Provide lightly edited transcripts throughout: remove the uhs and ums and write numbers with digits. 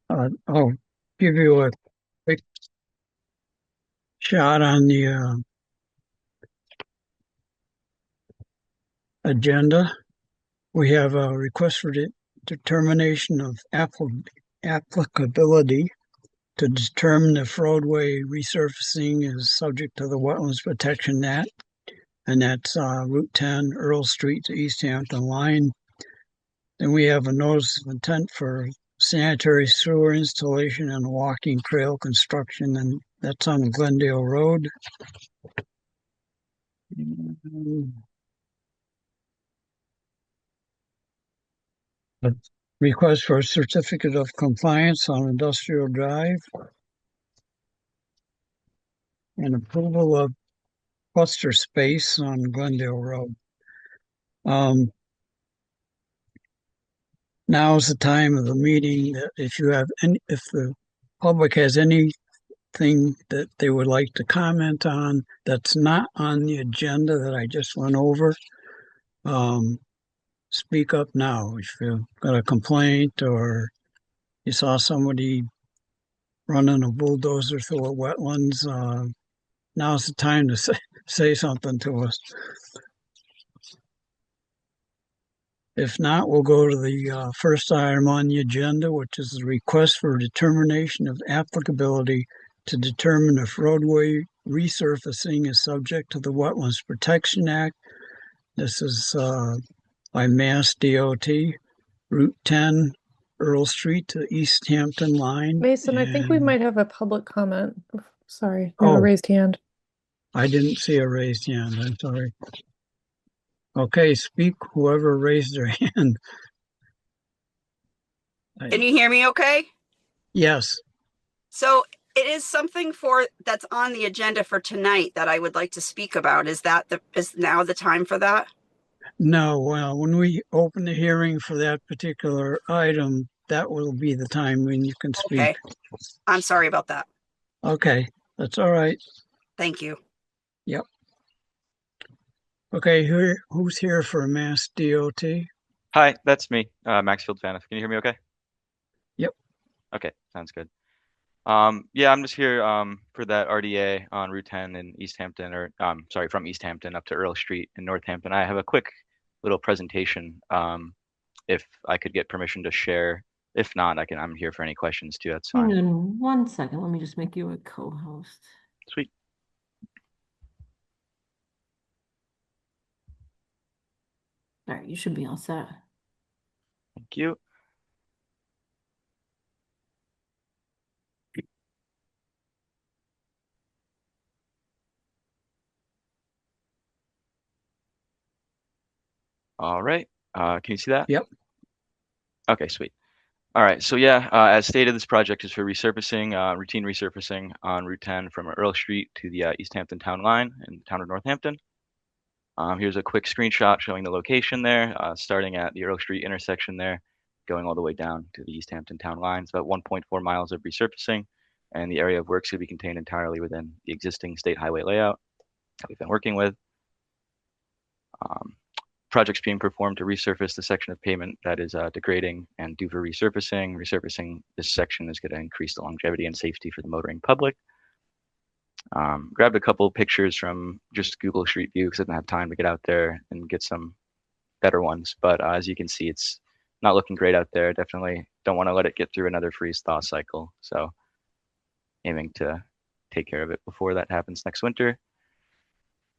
I'll give you a quick shot on the agenda. We have a request for determination of applicability to determine if roadway resurfacing is subject to the Wetlands Protection Act, and that's Route 10, Earl Street to East Hampton line. Then we have a notice of intent for sanitary sewer installation and walking trail construction, and that's on Glendale Road. A request for a certificate of compliance on Industrial Drive and approval of cluster space on Glendale Road. Um, Now is the time of the meeting that if the public has anything that they would like to comment on that's not on the agenda that I just went over, um, speak up now. If you've got a complaint or you saw somebody running a bulldozer through a wetlands, now's the time to say something to us. If not, we'll go to the first item on the agenda, which is the request for determination of applicability to determine if roadway resurfacing is subject to the Wetlands Protection Act. This is by Mass DOT, Route 10, Earl Street to East Hampton line. Mason, I think we And, might have a public comment. Sorry, we have a oh, raised hand. I didn't see a raised hand. I'm sorry. Okay, speak whoever raised their hand. Can you hear me okay? Yes. So it is something that's on the agenda for tonight that I would like to speak about. Is now the time for that? No, well, when we open the hearing for that particular item, that will be the time when you can speak. Okay. I'm sorry about that. Okay, that's all right. Thank you. Yep. Okay, who's here for Mass DOT? Hi, that's me, Maxfield Faniff. Can you hear me okay? Yep. Okay, sounds good. Yeah, I'm just here for that RDA on Route 10 in East Hampton, or sorry, from East Hampton up to Earl Street in Northampton. I have a quick little presentation. If I could get permission to share. If not, I'm here for any questions too. That's fine. Hang on 1 second. Let me just make you a co-host. Sweet. All right, you should be all set. Thank you. All right. Can you see that? Yep. Okay, sweet. All right. So yeah, as stated, this project is for resurfacing, routine resurfacing on Route 10 from Earl Street to the East Hampton town line in the town of Northampton. Here's a quick screenshot showing the location there, starting at the Earl Street intersection there, going all the way down to the East Hampton town line. It's about 1.4 miles of resurfacing, and the area of work should be contained entirely within the existing state highway layout that we've been working with. Projects being performed to resurface the section of pavement that is degrading and due for resurfacing. Resurfacing this section is going to increase the longevity and safety for the motoring public. Grabbed a couple pictures from just Google Street View because I didn't have time to get out there and get some better ones. But as you can see, it's not looking great out there. Definitely don't want to let it get through another freeze-thaw cycle. So aiming to take care of it before that happens next winter.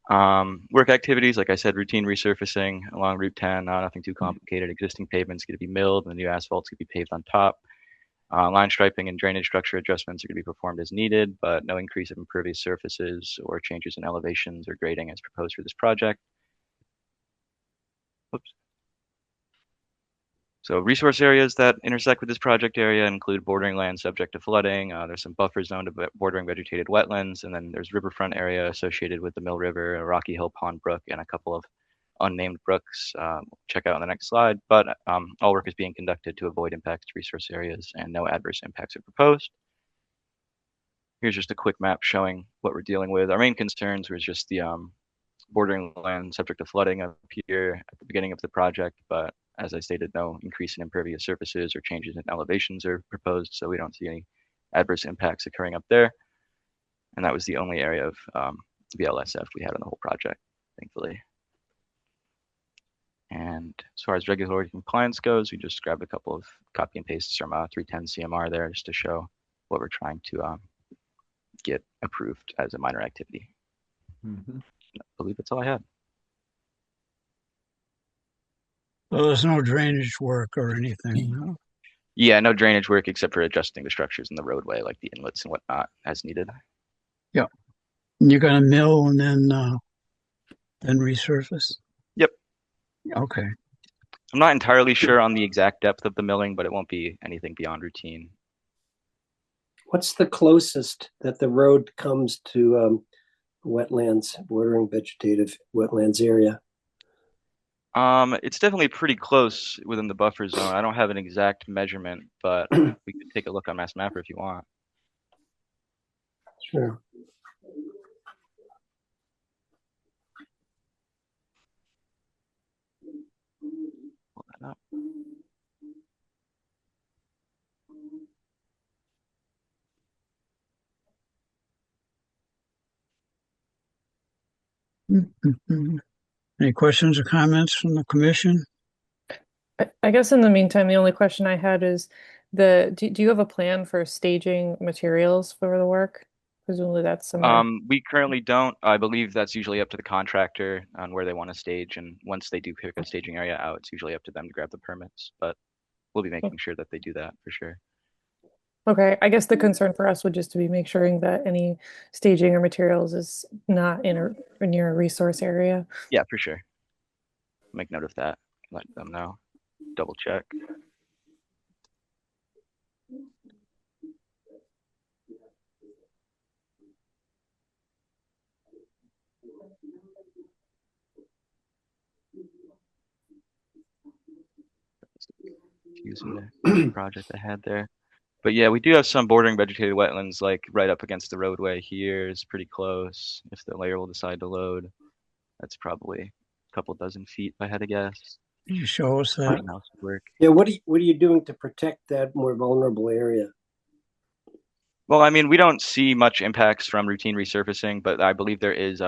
Work activities, like I said, routine resurfacing along Route 10, nothing too complicated. Existing pavement's going to be milled and the new asphalt's going to be paved on top. Line striping and drainage structure adjustments are going to be performed as needed, but no increase of impervious surfaces or changes in elevations or grading as proposed for this project. Oops. So resource areas that intersect with this project area include bordering land subject to flooding. There's some buffer zone to bordering vegetated wetlands, and then there's riverfront area associated with the Mill River, a Rocky Hill Pond Brook, and a couple of unnamed brooks. Check out on the next slide, but all work is being conducted to avoid impacts to resource areas and no adverse impacts are proposed. Here's just a quick map showing what we're dealing with. Our main concerns was just the bordering land subject to flooding up here at the beginning of the project, but as I stated, no increase in impervious surfaces or changes in elevations are proposed, so we don't see any adverse impacts occurring up there. And that was the only area of VLSF we had on the whole project, thankfully. And as far as regulatory compliance goes, we just grabbed a couple of copy and pastes from 310 CMR there just to show what we're trying to get approved as a minor activity. I believe that's all I had. Well, there's no drainage work or anything. Huh? Yeah, no drainage work except for adjusting the structures in the roadway, like the inlets and whatnot, as needed. Yeah. You're gonna mill and then resurface? Yep. Okay. I'm not entirely sure on the exact depth of the milling, but it won't be anything beyond routine. What's the closest that the road comes to wetlands, bordering vegetative wetlands area? It's definitely pretty close within the buffer zone. I don't have an exact measurement, but we could take a look on Mass Mapper if you want. Sure. Pull that up. Any questions or comments from the commission? I guess in the meantime, the only question I had is do you have a plan for staging materials for the work? Presumably that's somewhere. We currently don't. I believe that's usually up to the contractor on where they want to stage, and once they do pick a staging area out, it's usually up to them to grab the permits. But we'll be making sure that they do that for sure. Okay, I guess the concern for us would just to be make sure that any staging or materials is not in or near a resource area. Yeah, for sure. Make note of that. Let them know. Double check. Using the project I had there. But yeah, we do have some bordering vegetated wetlands, like right up against the roadway here is pretty close. If the layer will decide to load, that's probably a couple dozen feet if I had to guess. Can you show us that? Mouse would work. Yeah, what are you doing to protect that more vulnerable area? Well, I mean, we don't see much impacts from routine resurfacing, but I believe there is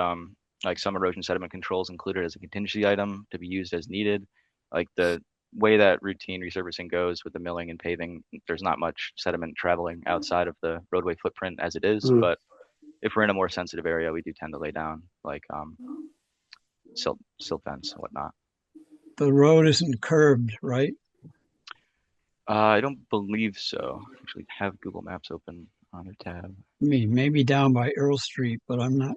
like some erosion sediment controls included as a contingency item to be used as needed. Like the way that routine resurfacing goes with the milling and paving, there's not much sediment traveling outside of the roadway footprint as it is. But if we're in a more sensitive area, we do tend to lay down like silt fence and whatnot. The road isn't curbed, right? I don't believe so. I actually have Google Maps open on a tab. I mean, maybe down by Earl Street, but I'm not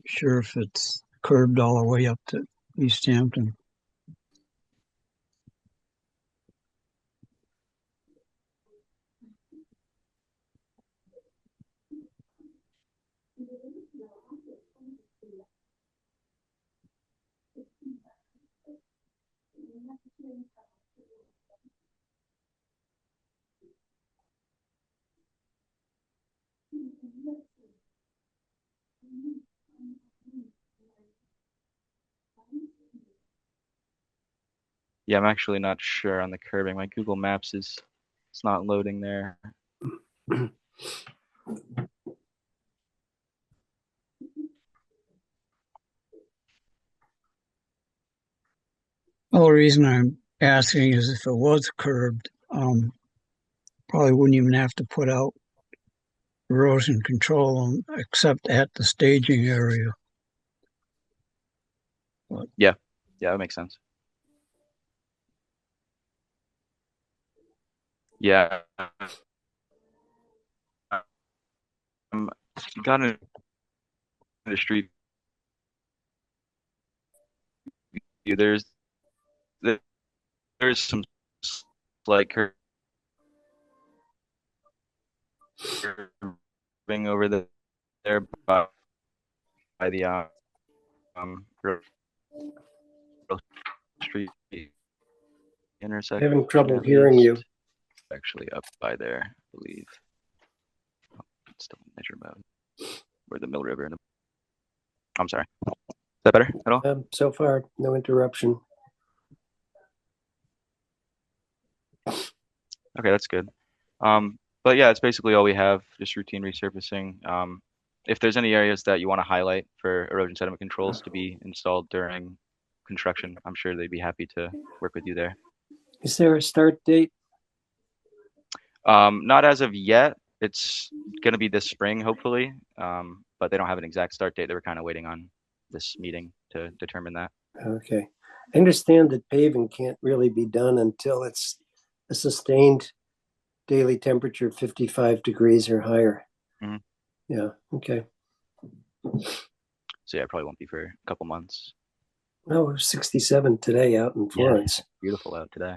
sure if it's curbed all the way up to East Hampton. Yeah, I'm actually not sure on the curbing. My Google Maps it's not loading there. Well, the reason I'm asking is if it was curbed, probably wouldn't even have to put out erosion control except at the staging area. But, Yeah, that makes sense. Yeah. Got in the street. There's some slight curving over there by the street intersection. Having trouble hearing you. Actually up by there, I believe. Oh, it's still in measure mode. Where the Mill River and I'm sorry. Is that better at all? So far, no interruption. Okay, that's good. But yeah, it's basically all we have, just routine resurfacing. If there's any areas that you want to highlight for erosion sediment controls to be installed during construction, I'm sure they'd be happy to work with you there. Is there a start date? Not as of yet. It's going to be this spring, hopefully. But they don't have an exact start date. They were kind of waiting on this meeting to determine that. Okay. I understand that paving can't really be done until it's a sustained daily temperature of 55 degrees or higher. Mhm. Yeah, okay. So yeah, it probably won't be for a couple months. Oh, it was 67 today out in Florence. Beautiful out today.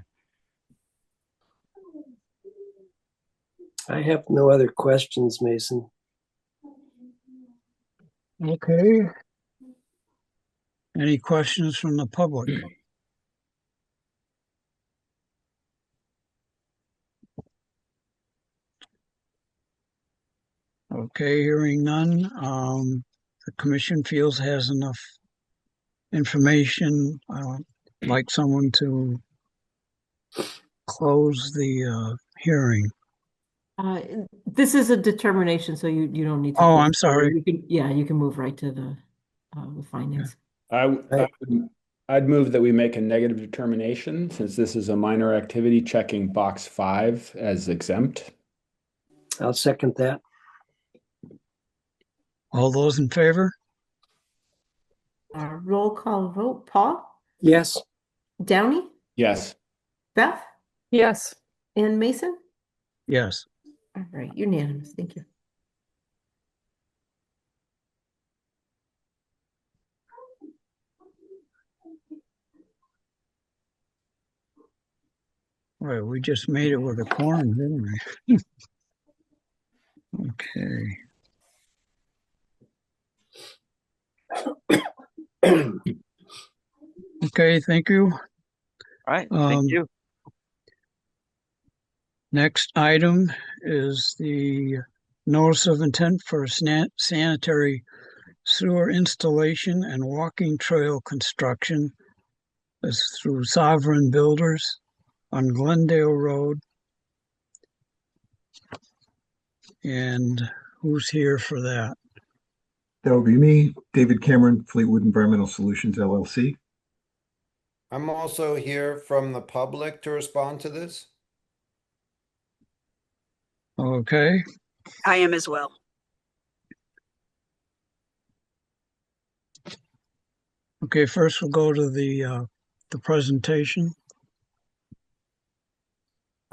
I have no other questions, Mason. Okay. Any questions from the public? Okay, hearing none. The commission feels has enough information. Like someone to close the hearing. Uh, this is a determination, so you don't need to. Oh, close I'm it. sorry. You can move right to the findings. I'd move that we make a negative determination since this is a minor activity, checking box 5 as exempt. I'll second that. All those in favor? Roll call vote. Paul, Yes. Downey, Yes. Beth, Yes. and Mason. Yes. All right, unanimous. Thank you. Right, we just made it with a quorum, didn't we? Okay. Okay, thank you. All right, thank you. Next item is the notice of intent for sanitary sewer installation and walking trail construction. This is through Sovereign Builders on Glendale Road. And who's here for that? That would be me, David Cameron, Fleetwood Environmental Solutions, LLC. I'm also here from the public to respond to this. Okay. I am as well. Okay, first we'll go to the presentation.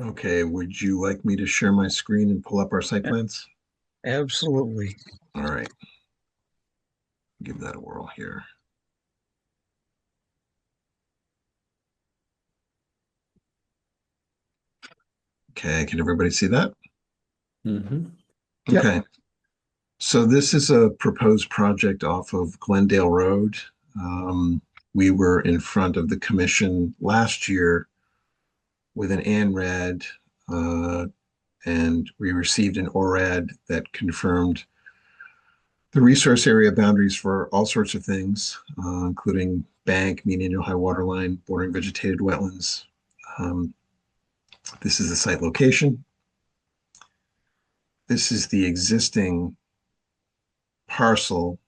Okay, would you like me to share my screen and pull up our site plans? Absolutely. All right. Give that a whirl here. Okay, can everybody see that? Mm-hmm. Okay. Yep. So this is a proposed project off of Glendale Road. We were in front of the commission last year with an ANRAD, and we received an ORAD that confirmed the resource area boundaries for all sorts of things, including bank, mean annual high water line, bordering vegetated wetlands. This is the site location. This is the existing parcel,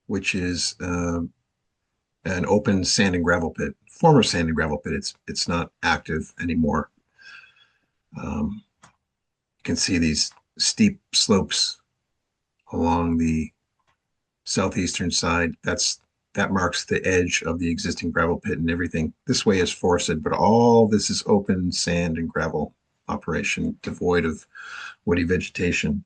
which is an open sand and gravel pit, former sand and gravel pit. It's not active anymore. You can see these steep slopes along the southeastern side. That marks the edge of the existing gravel pit, and everything this way is forested, but all this is open sand and gravel operation, devoid of woody vegetation.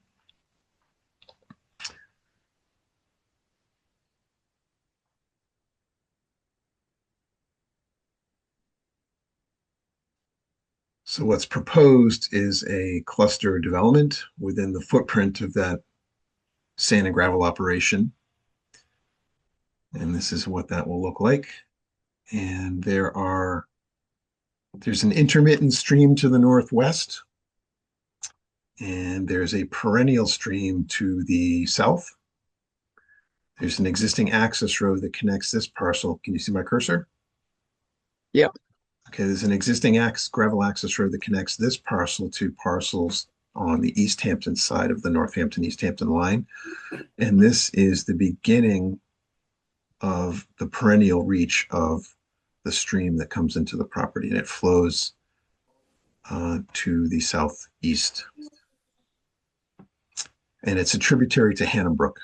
So what's proposed is a cluster development within the footprint of that sand and gravel operation. And this is what that will look like. And there's an intermittent stream to the northwest, and there's a perennial stream to the south. There's an existing access road that connects this parcel. Can you see my cursor? Yep. Okay, there's an existing gravel access road that connects this parcel to parcels on the East Hampton side of the Northampton East Hampton line. And this is the beginning of the perennial reach of the stream that comes into the property, and it flows to the southeast. And it's a tributary to Hannah Brook.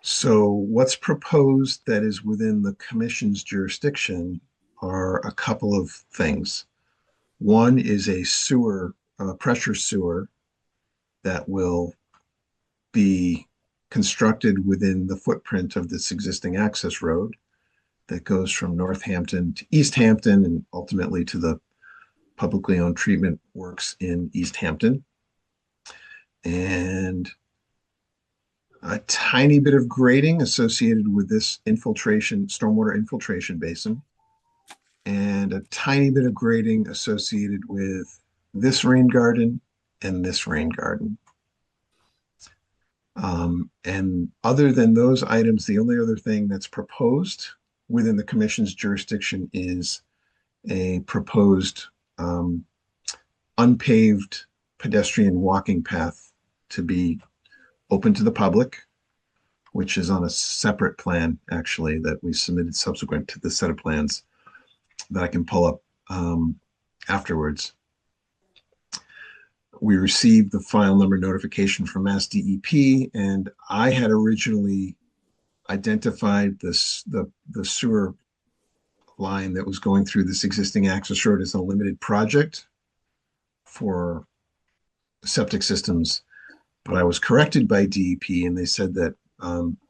So what's proposed that is within the commission's jurisdiction are a couple of things. One is a sewer, pressure sewer that will be constructed within the footprint of this existing access road that goes from Northampton to East Hampton and ultimately to the publicly owned treatment works in East Hampton. And a tiny bit of grading associated with this infiltration, stormwater infiltration basin, and a tiny bit of grading associated with this rain garden and this rain garden. And other than those items, the only other thing that's proposed within the commission's jurisdiction is a proposed unpaved pedestrian walking path to be open to the public, which is on a separate plan, actually, that we submitted subsequent to the set of plans that I can pull up afterwards. We received the file number notification from Mass DEP, and I had originally identified this the sewer line that was going through this existing access road as a limited project for septic systems, but I was corrected by DEP, and they said that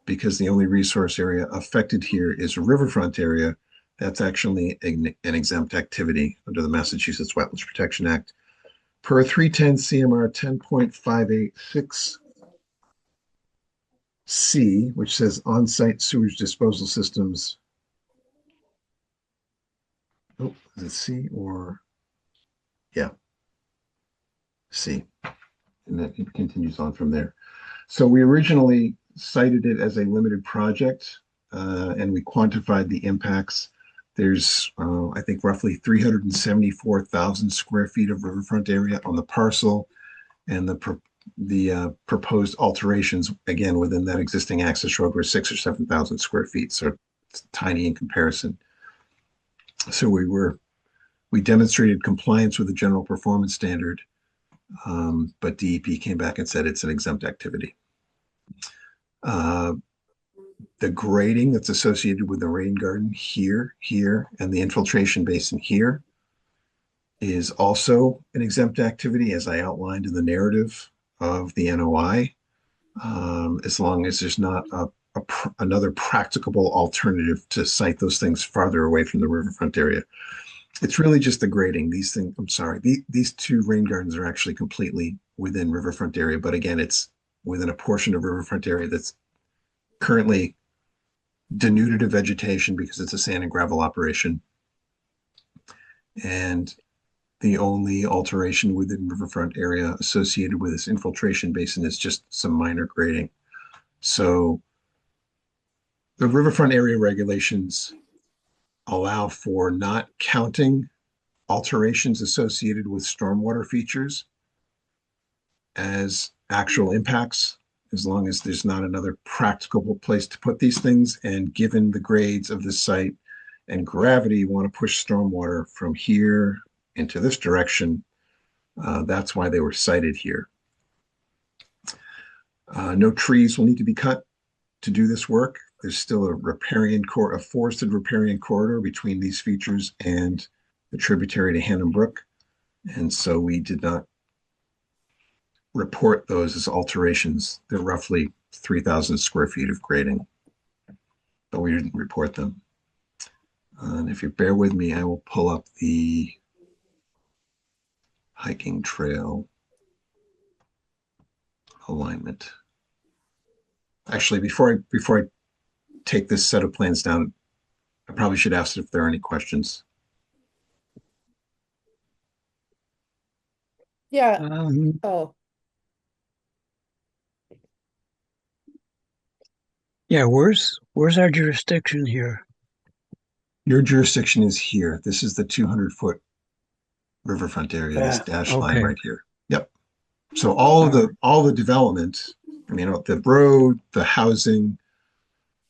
because the only resource area affected here is a riverfront area, that's actually an exempt activity under the Massachusetts Wetlands Protection Act. Per 310 CMR 10.586C, which says on-site sewage disposal systems. Oh, is it C or? Yeah, C. And then it continues on from there. So we originally cited it as a limited project, and we quantified the impacts. There's, I think, roughly 374,000 square feet of riverfront area on the parcel, and the proposed alterations, again, within that existing access road were 6,000 or 7,000 square feet, so it's tiny in comparison. So we demonstrated compliance with the general performance standard, but DEP came back and said it's an exempt activity. The grading that's associated with the rain garden here, and the infiltration basin here is also an exempt activity, as I outlined in the narrative of the NOI, as long as there's not another practicable alternative to site those things farther away from the riverfront area. It's really just the grading. These things, I'm sorry, these two rain gardens are actually completely within riverfront area, but again, it's within a portion of riverfront area that's currently denuded of vegetation because it's a sand and gravel operation. And the only alteration within riverfront area associated with this infiltration basin is just some minor grading. So the riverfront area regulations allow for not counting alterations associated with stormwater features as actual impacts, as long as there's not another practicable place to put these things. And given the grades of this site and gravity, you want to push stormwater from here into this direction. That's why they were cited here. No trees will need to be cut to do this work. There's still a forested riparian corridor between these features and the tributary to Hannah Brook. And so we did not report those as alterations. They're roughly 3,000 square feet of grading, but we didn't report them. And if you bear with me, I will pull up the hiking trail alignment. Actually, before I take this set of plans down, I probably should ask if there are any questions. Yeah. Um, Oh, Yeah, where's our jurisdiction here? Your jurisdiction is here. This is the 200-foot riverfront area, this dash line Okay. right here. Yep. So all the development, the road, the housing,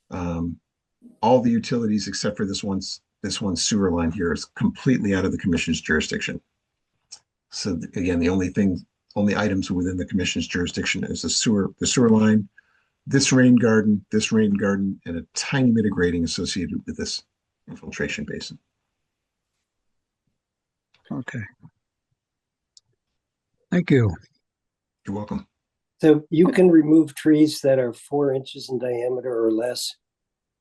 all the utilities except for this one sewer line here is completely out of the commission's jurisdiction. So again, the only items within the commission's jurisdiction is the sewer line, this rain garden, and a tiny bit of grading associated with this infiltration basin. Okay. Thank you. You're welcome. So you can remove trees that are 4 inches in diameter or less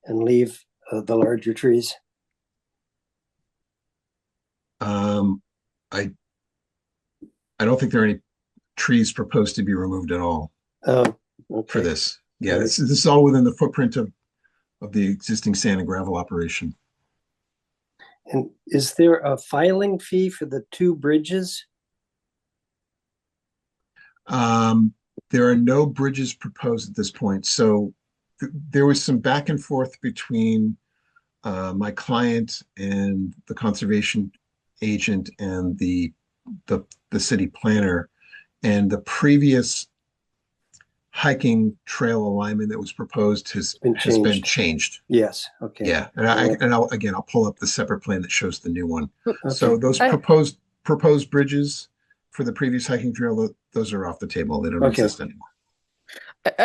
and leave the larger trees? I don't think there are any trees proposed to be removed at all Oh, for okay. this. Yeah, Right. this is all within the footprint of the existing sand and gravel operation. And is there a filing fee for the 2 bridges? There are no bridges proposed at this point. So there was some back and forth between my client and the conservation agent and the city planner, and the previous hiking trail alignment that was proposed has been changed. Yes. Okay. Yeah, and I'll pull up the separate plan that shows the new one. Okay. So those proposed bridges for the previous hiking trail, those are off the table. They don't exist anymore.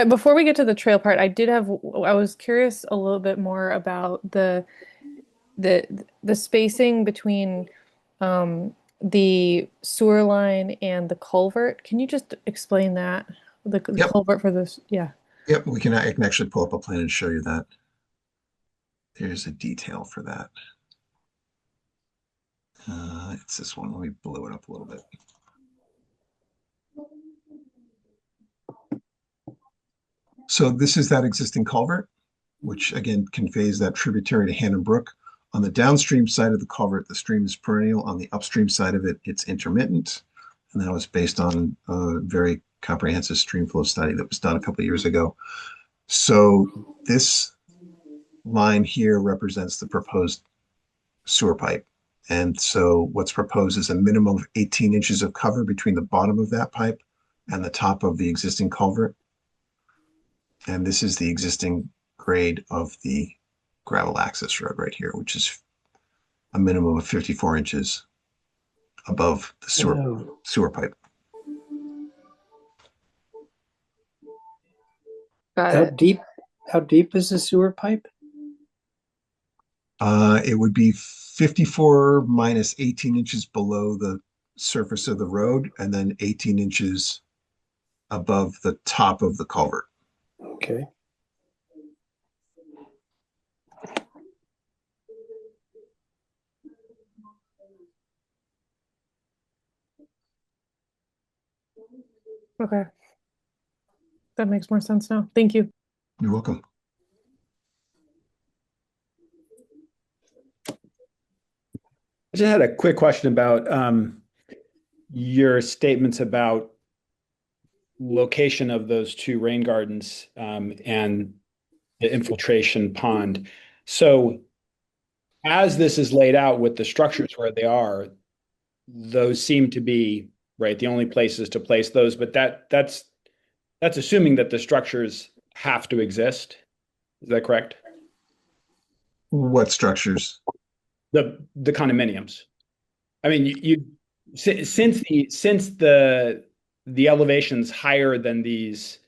Before we get to the trail part, I was curious a little bit more about the spacing between the sewer line and the culvert. Can you just explain that? The culvert for this, yeah. Yep, I can actually pull up a plan and show you that. There's a detail for that. It's this one. Let me blow it up a little bit. So this is that existing culvert, which again conveys that tributary to Hannah Brook. On the downstream side of the culvert, the stream is perennial. On the upstream side of it, it's intermittent. And that was based on a very comprehensive stream flow study that was done a couple of years ago. So this line here represents the proposed sewer pipe. And so what's proposed is a minimum of 18 inches of cover between the bottom of that pipe and the top of the existing culvert. And this is the existing grade of the gravel access road right here, which is a minimum of 54 inches above the sewer pipe. Got it. How deep is the sewer pipe? It would be 54 minus 18 inches below the surface of the road, and then 18 inches above the top of the culvert. Okay. Okay. That makes more sense now. Thank you. You're welcome. I just had a quick question about your statements about location of those 2 rain gardens and the infiltration pond. So as this is laid out with the structures where they are, those seem to be the only places to place those, but that's assuming that the structures have to exist. Is that correct? What structures? The condominiums. I mean, since the elevations higher than these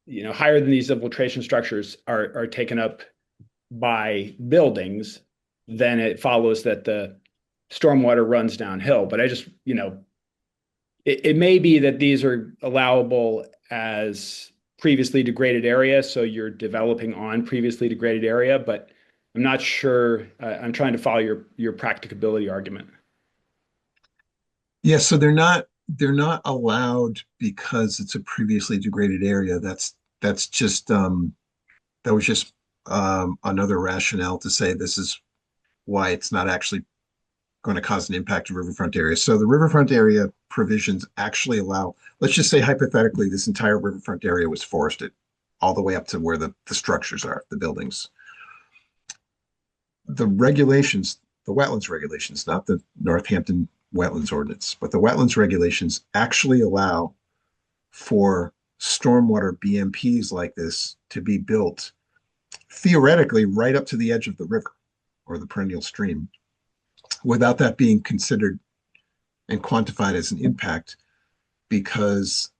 infiltration structures are taken up by buildings, then it follows that the stormwater runs downhill. But I just, it may be that these are allowable as previously degraded area, so you're developing on previously degraded area, but I'm not sure. I'm trying to follow your practicability argument. Yeah, so they're not allowed because it's a previously degraded area. That's just that was just another rationale to say this is why it's not actually going to cause an impact to riverfront area. So the riverfront area provisions actually allow, let's just say hypothetically, this entire riverfront area was forested. all the way up to where the structures are, the buildings. The regulations, the wetlands regulations, not the Northampton wetlands ordinance, but the wetlands regulations actually allow for stormwater BMPs like this to be built theoretically right up to the edge of the river or the perennial stream without that being considered and quantified as an impact, because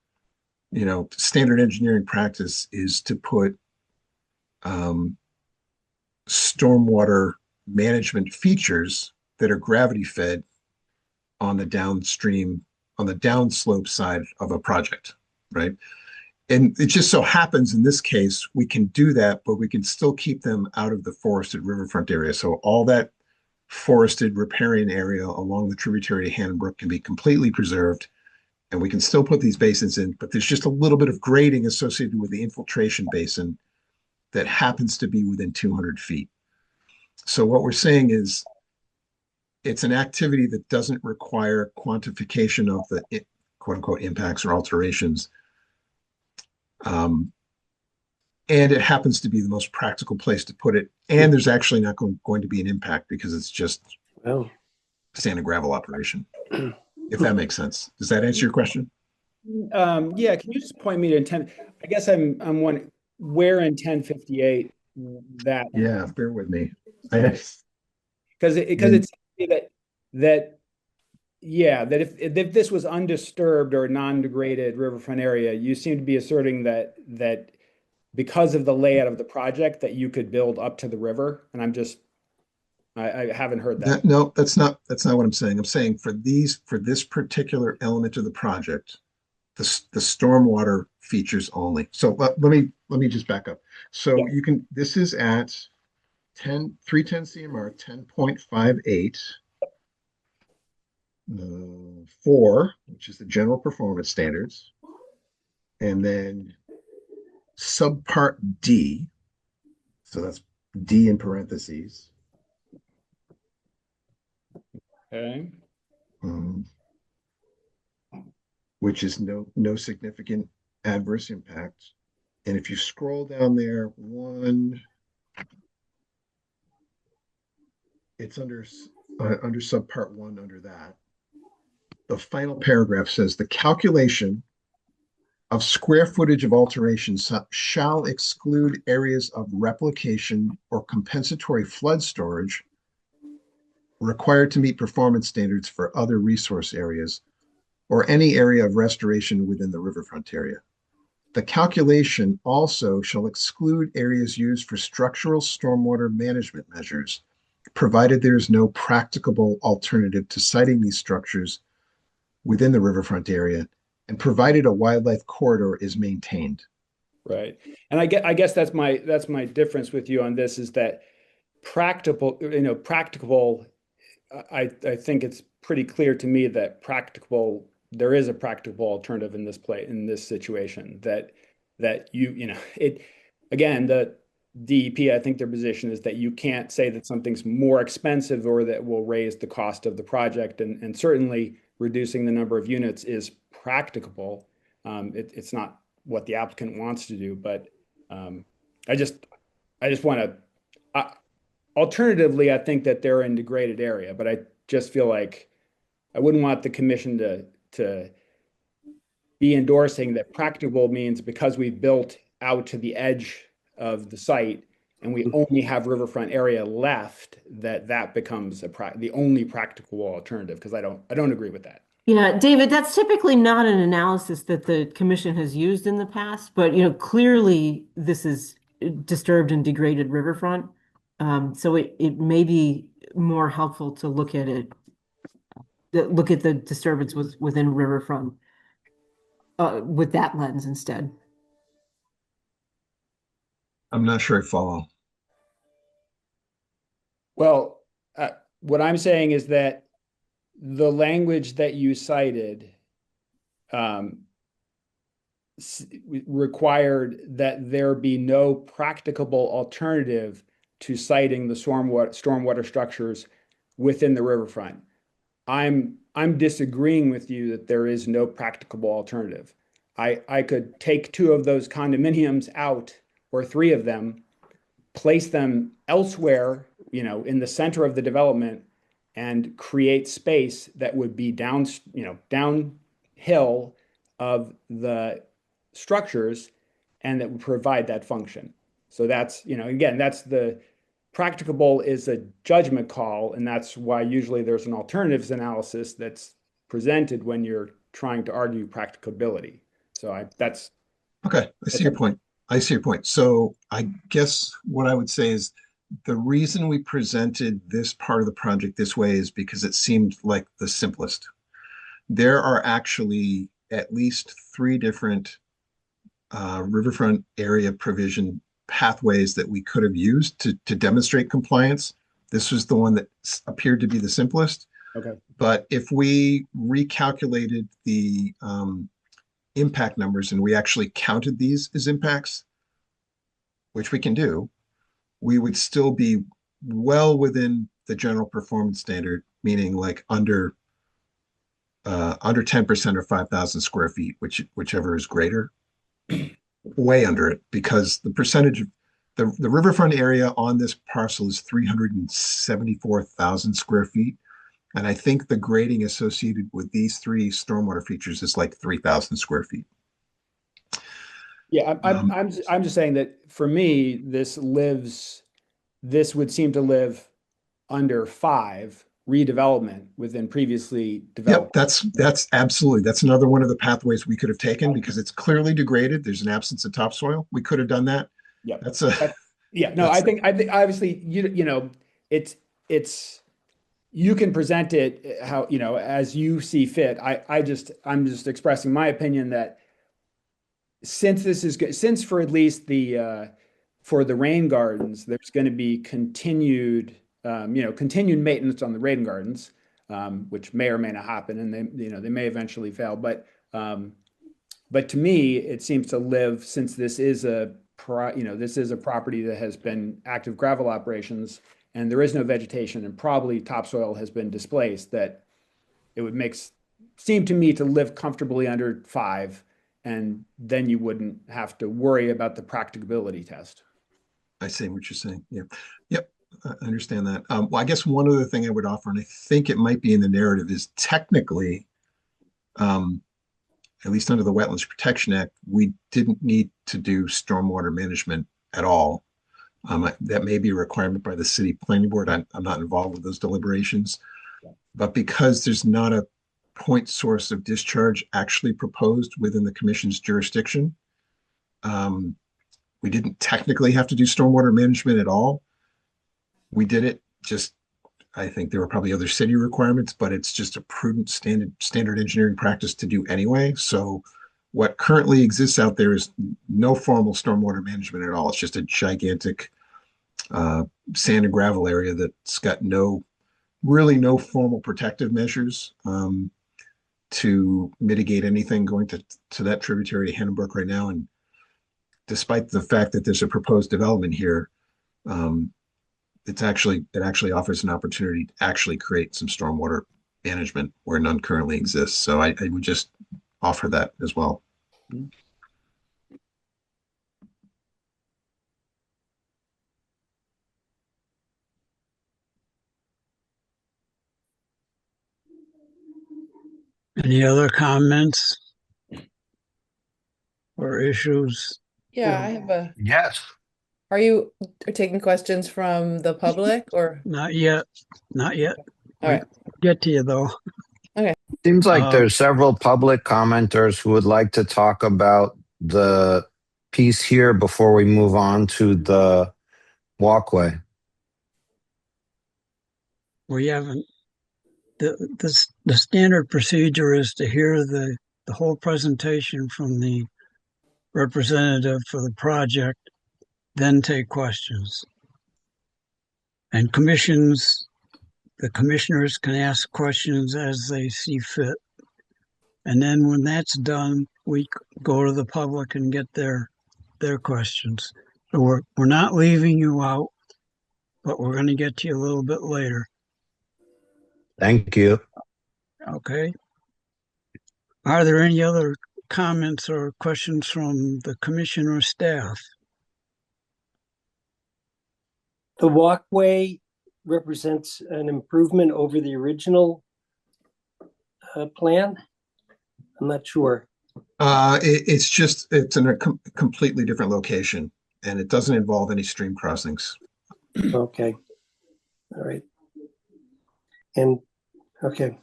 standard engineering practice is to put stormwater management features that are gravity fed on the downstream, on the downslope side of a project, right? And it just so happens in this case, we can do that, but we can still keep them out of the forested riverfront area. So all that forested riparian area along the tributary to Hannon Brook can be completely preserved, and we can still put these basins in, but there's just a little bit of grading associated with the infiltration basin that happens to be within 200 feet. So what we're saying is it's an activity that doesn't require quantification of the quote unquote impacts or alterations. And it happens to be the most practical place to put it. And there's actually not going to be an impact because it's just sand and gravel operation, if that makes sense. Does that answer your question? Yeah, can you just point me to 10? I guess I'm wondering where in 1058 that. Yeah, bear with me. Because it's that if this was undisturbed or non-degraded riverfront area, you seem to be asserting that because of the layout of the project that you could build up to the river, and I haven't heard that. No, that's not what I'm saying. I'm saying for this particular element of the project, the stormwater features only. So let me just back up. So this is at 310 CMR 10.58. 4, which is the general performance standards, and then subpart D, so that's D in parentheses. Okay. Which is no significant adverse impact. And if you scroll down there, it's under subpart 1 under that. The final paragraph says the calculation of square footage of alterations shall exclude areas of replication or compensatory flood storage required to meet performance standards for other resource areas or any area of restoration within the riverfront area. The calculation also shall exclude areas used for structural stormwater management measures, provided there is no practicable alternative to siting these structures within the riverfront area, and provided a wildlife corridor is maintained. Right. And I guess that's my difference with you on this, is that practicable, I think it's pretty clear to me that there is a practicable alternative in this situation, that again, the DEP, I think their position is that you can't say that something's more expensive or that will raise the cost of the project, and certainly reducing the number of units is practicable. It's not what the applicant wants to do, but I just want to. Alternatively, I think that they're in degraded area, but I just feel like I wouldn't want the commission to be endorsing that practicable means because we built out to the edge of the site and we only have riverfront area left, that becomes the only practical alternative, because I don't agree with that. Yeah, David, that's typically not an analysis that the commission has used in the past, but clearly this is disturbed and degraded riverfront. So it may be more helpful to look at the disturbance within riverfront with that lens instead. I'm not sure I follow. Well, what I'm saying is that the language that you cited required that there be no practicable alternative to siting the stormwater structures within the riverfront. I'm disagreeing with you that there is no practicable alternative. I could take 2 of those condominiums out, or 3 of them, place them elsewhere, in the center of the development, and create space that would be downhill of the structures, and that would provide that function. So that's, again, that's the practicable is a judgment call, and that's why usually there's an alternatives analysis that's presented when you're trying to argue practicability. So that's Okay, I see your point. I see your point. So I guess what I would say is the reason we presented this part of the project this way is because it seemed like the simplest. There are actually at least 3 different riverfront area provision pathways that we could have used to demonstrate compliance. This was the one that appeared to be the simplest. okay. But if we recalculated the impact numbers and we actually counted these as impacts, which we can do, we would still be well within the general performance standard, meaning like under 10% or 5,000 square feet, whichever is greater, way under it, because the percentage of the riverfront area on this parcel is 374,000 square feet. And I think the grading associated with these 3 stormwater features is like 3,000 square feet. Yeah, I'm just saying that for me, this would seem to live under 5 redevelopment within previously developed. Yep, that's absolutely, that's another one of the pathways we could have taken because it's clearly degraded. There's an absence of topsoil. We could have done that. Yeah, That's a yeah. No, that's, I think obviously it's you can present it how as you see fit. I'm just expressing my opinion that since this is good, since for at least the for the rain gardens, there's going to be continued continued maintenance on the rain gardens, which may or may not happen, and they may eventually fail. But to me, it seems to live, since this is a property that has been active gravel operations and there is no vegetation and probably topsoil has been displaced, that it would seem to me to live comfortably under 5, and then you wouldn't have to worry about the practicability test. I see what you're saying. Yeah. Yep. I understand that. Well, I guess one other thing I would offer, and I think it might be in the narrative, is technically, at least under the Wetlands Protection Act, we didn't need to do stormwater management at all. That may be a requirement by the city planning board. I'm not involved with those deliberations, but because there's not a point source of discharge actually proposed within the commission's jurisdiction, we didn't technically have to do stormwater management at all. We did it just, I think there were probably other city requirements, but it's just a prudent standard engineering practice to do anyway. So what currently exists out there is no formal stormwater management at all. It's just a gigantic sand and gravel area that's got really no formal protective measures to mitigate anything going to that tributary to Hannibrook right now. And despite the fact that there's a proposed development here, it actually offers an opportunity to actually create some stormwater management where none currently exists. So I would just offer that as well. Any other comments or issues? Yeah, I have a. Yes. Are you taking questions from the public or? Not yet. Not yet. All right. Get to you though. Seems like Um, there's several public commenters who would like to talk about the piece here before we move on to the walkway. We haven't. The standard procedure is to hear the whole presentation from the representative for the project, then take questions. And the commissioners can ask questions as they see fit. And then when that's done, we go to the public and get their questions. So we're not leaving you out, but we're going to get to you a little bit later. Thank you. Okay. Are there any other comments or questions from the commission or staff? The walkway represents an improvement over the original plan. I'm not sure. It's in a completely different location, and it doesn't involve any stream crossings. Okay. All right. And okay.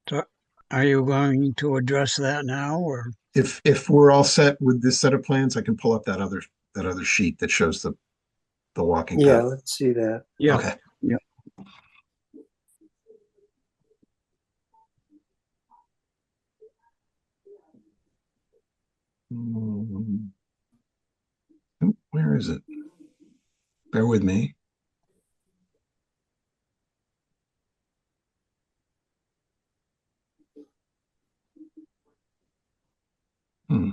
So are you going to address that now, or? If we're all set with this set of plans, I can pull up that other sheet that shows the walking Yeah, path. let's see that. Yeah. Okay. Yeah. Where is it? Bear with me. Hmm.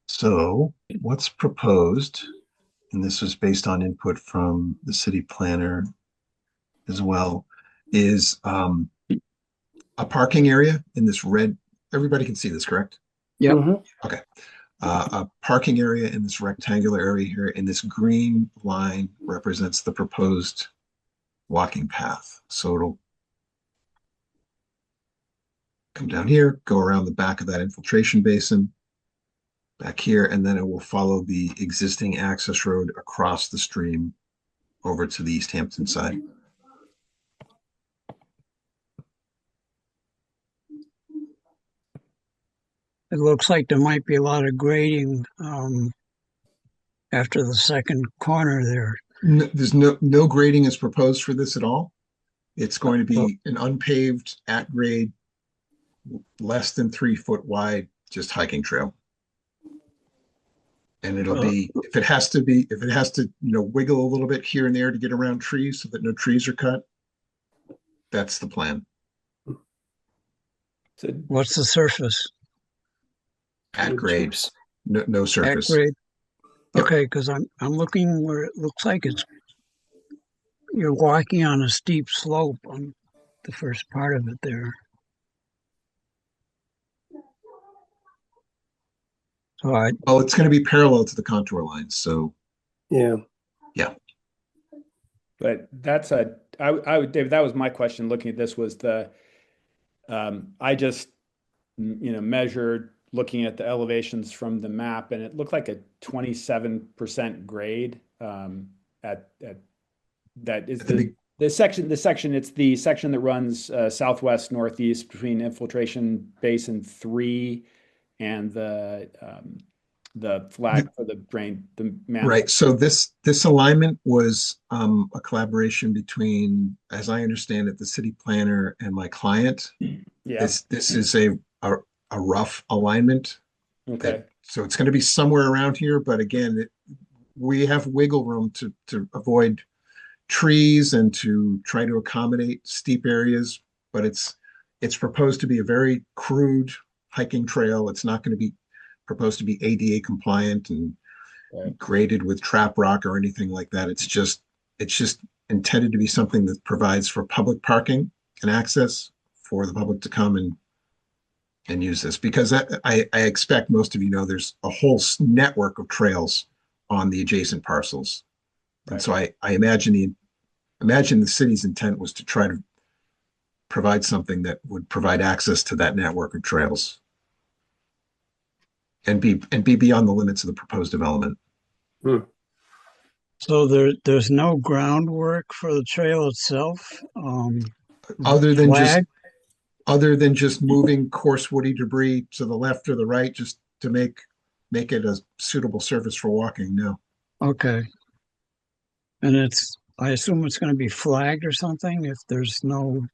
So what's proposed, and this was based on input from the city planner as well, is a parking area in this red. Everybody can see this, correct? Yep. Mhm. Okay. A parking area in this rectangular area here, and this green line represents the proposed walking path. So it'll come down here, go around the back of that infiltration basin, back here, and then it will follow the existing access road across the stream over to the East Hampton side. It looks like there might be a lot of grading after the second corner there. There's no grading is proposed for this at all. It's going to be an unpaved, at grade, less than 3 foot wide, just hiking trail. And it'll be, if it has to, wiggle a little bit here and there to get around trees so that no trees are cut, that's the plan. So What's the surface? At grade, no At surface. grade. Yep. Okay, because I'm looking where it looks like you're walking on a steep slope on the first part of it there. So Well, it's going to be parallel to the contour lines. So Yeah. but I would, David, that was my question looking at this was I just, measured looking at the elevations from the map and it looked like a 27% grade, at that is the section, it's the section that runs, southwest northeast between infiltration basin 3 and the flag for the drain, the manhole. right. So this alignment was a collaboration between, as I understand it, the city planner and my client. Yeah. This is a rough alignment. Okay. So it's going to be somewhere around here, but again, we have wiggle room to avoid trees and to try to accommodate steep areas, but it's proposed to be a very crude hiking trail. It's not going to be proposed to be ADA compliant and graded with trap rock or anything like that. It's just intended to be something that provides for public parking and access for the public to come and use this, because I expect most of you know there's a whole network of trails on the adjacent parcels. And so I imagine the city's intent was to try to provide something that would provide access to that network of trails and be beyond the limits of the proposed development. So there's no groundwork for the trail itself, other flag? than just moving coarse woody debris to the left or the right, just to make it a suitable surface for walking. No. Okay. And I assume it's going to be flagged or something if there's no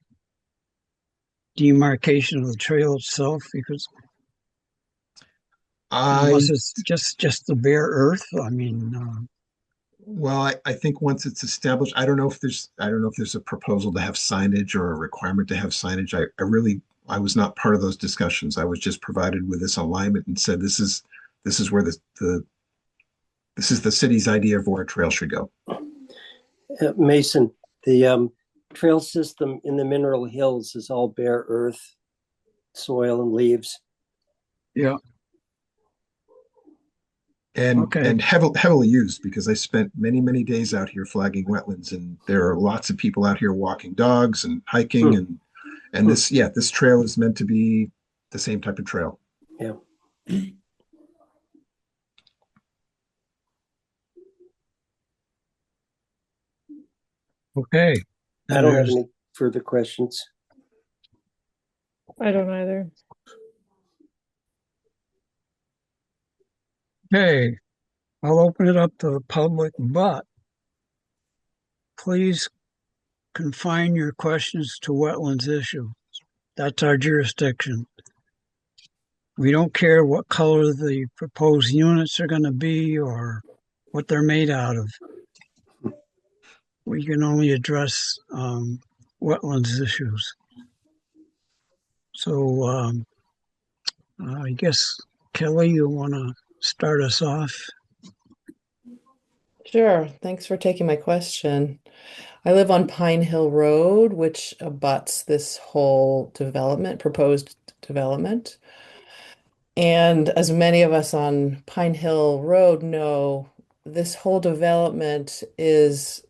demarcation of the trail itself, because unless it's just the bare earth. I mean, Well, I think once it's established, I don't know if there's a proposal to have signage or a requirement to have signage. I was not part of those discussions. I was just provided with this alignment and said this is where this is the city's idea of where a trail should go. Mason, the trail system in the Mineral Hills is all bare earth, soil, and leaves. Yeah. And heavily used because I spent many days out here flagging wetlands, and there are lots of people out here walking dogs and hiking, and this trail is meant to be the same type of trail. Yeah. Okay. I don't have any further questions. I don't either. Okay. I'll open it up to the public, but please confine your questions to wetlands issue. That's our jurisdiction. We don't care what color the proposed units are going to be or what they're made out of. We can only address wetlands issues. So I guess, Kelly, you want to start us off? Sure. Thanks for taking my question. I live on Pine Hill Road, which abuts this whole development, proposed development. And as many of us on Pine Hill Road know, this whole development is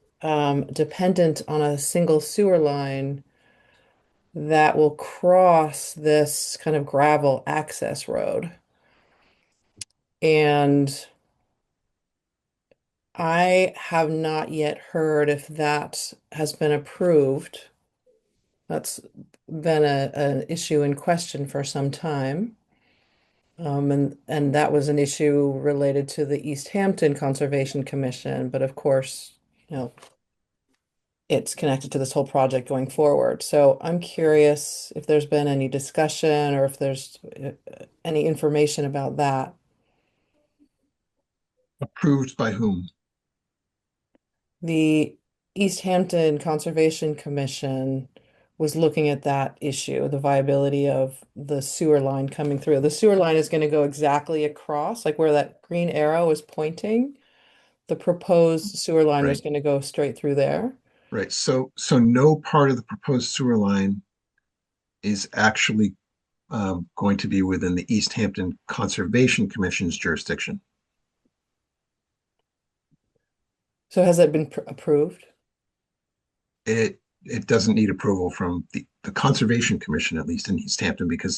dependent on a single sewer line that will cross this kind of gravel access road. And I have not yet heard if that has been approved. That's been an issue in question for some time. And that was an issue related to the East Hampton Conservation Commission, but of course, you know, it's connected to this whole project going forward. So I'm curious if there's been any discussion or if there's any information about that. Approved by whom? The East Hampton Conservation Commission was looking at that issue, the viability of the sewer line coming through. The sewer line is going to go exactly across, like where that green arrow is pointing. The proposed sewer line was Right. going to go straight through there. Right. So no part of the proposed sewer line is actually going to be within the East Hampton Conservation Commission's jurisdiction. So has that been approved? It doesn't need approval from the Conservation Commission, at least in East Hampton, because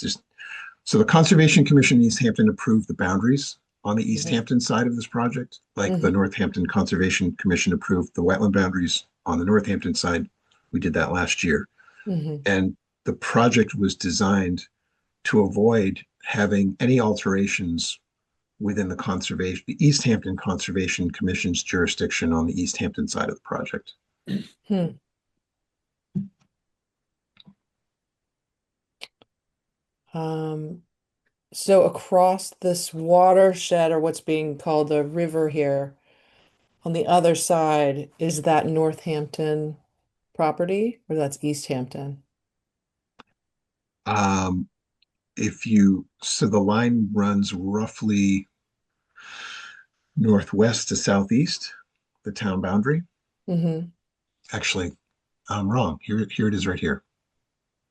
the Conservation Commission in East Hampton approved the boundaries on the East Hampton side of this project, like the Northampton Conservation Commission approved the wetland boundaries on the Northampton side. We did that last year. And the project was designed to avoid having any alterations within the East Hampton Conservation Commission's jurisdiction on the East Hampton side of the project. So across this watershed, or what's being called the river here, on the other side, is that Northampton property or that's East Hampton? So the line runs roughly northwest to southeast, the town boundary. Actually, I'm wrong. Here it is right here.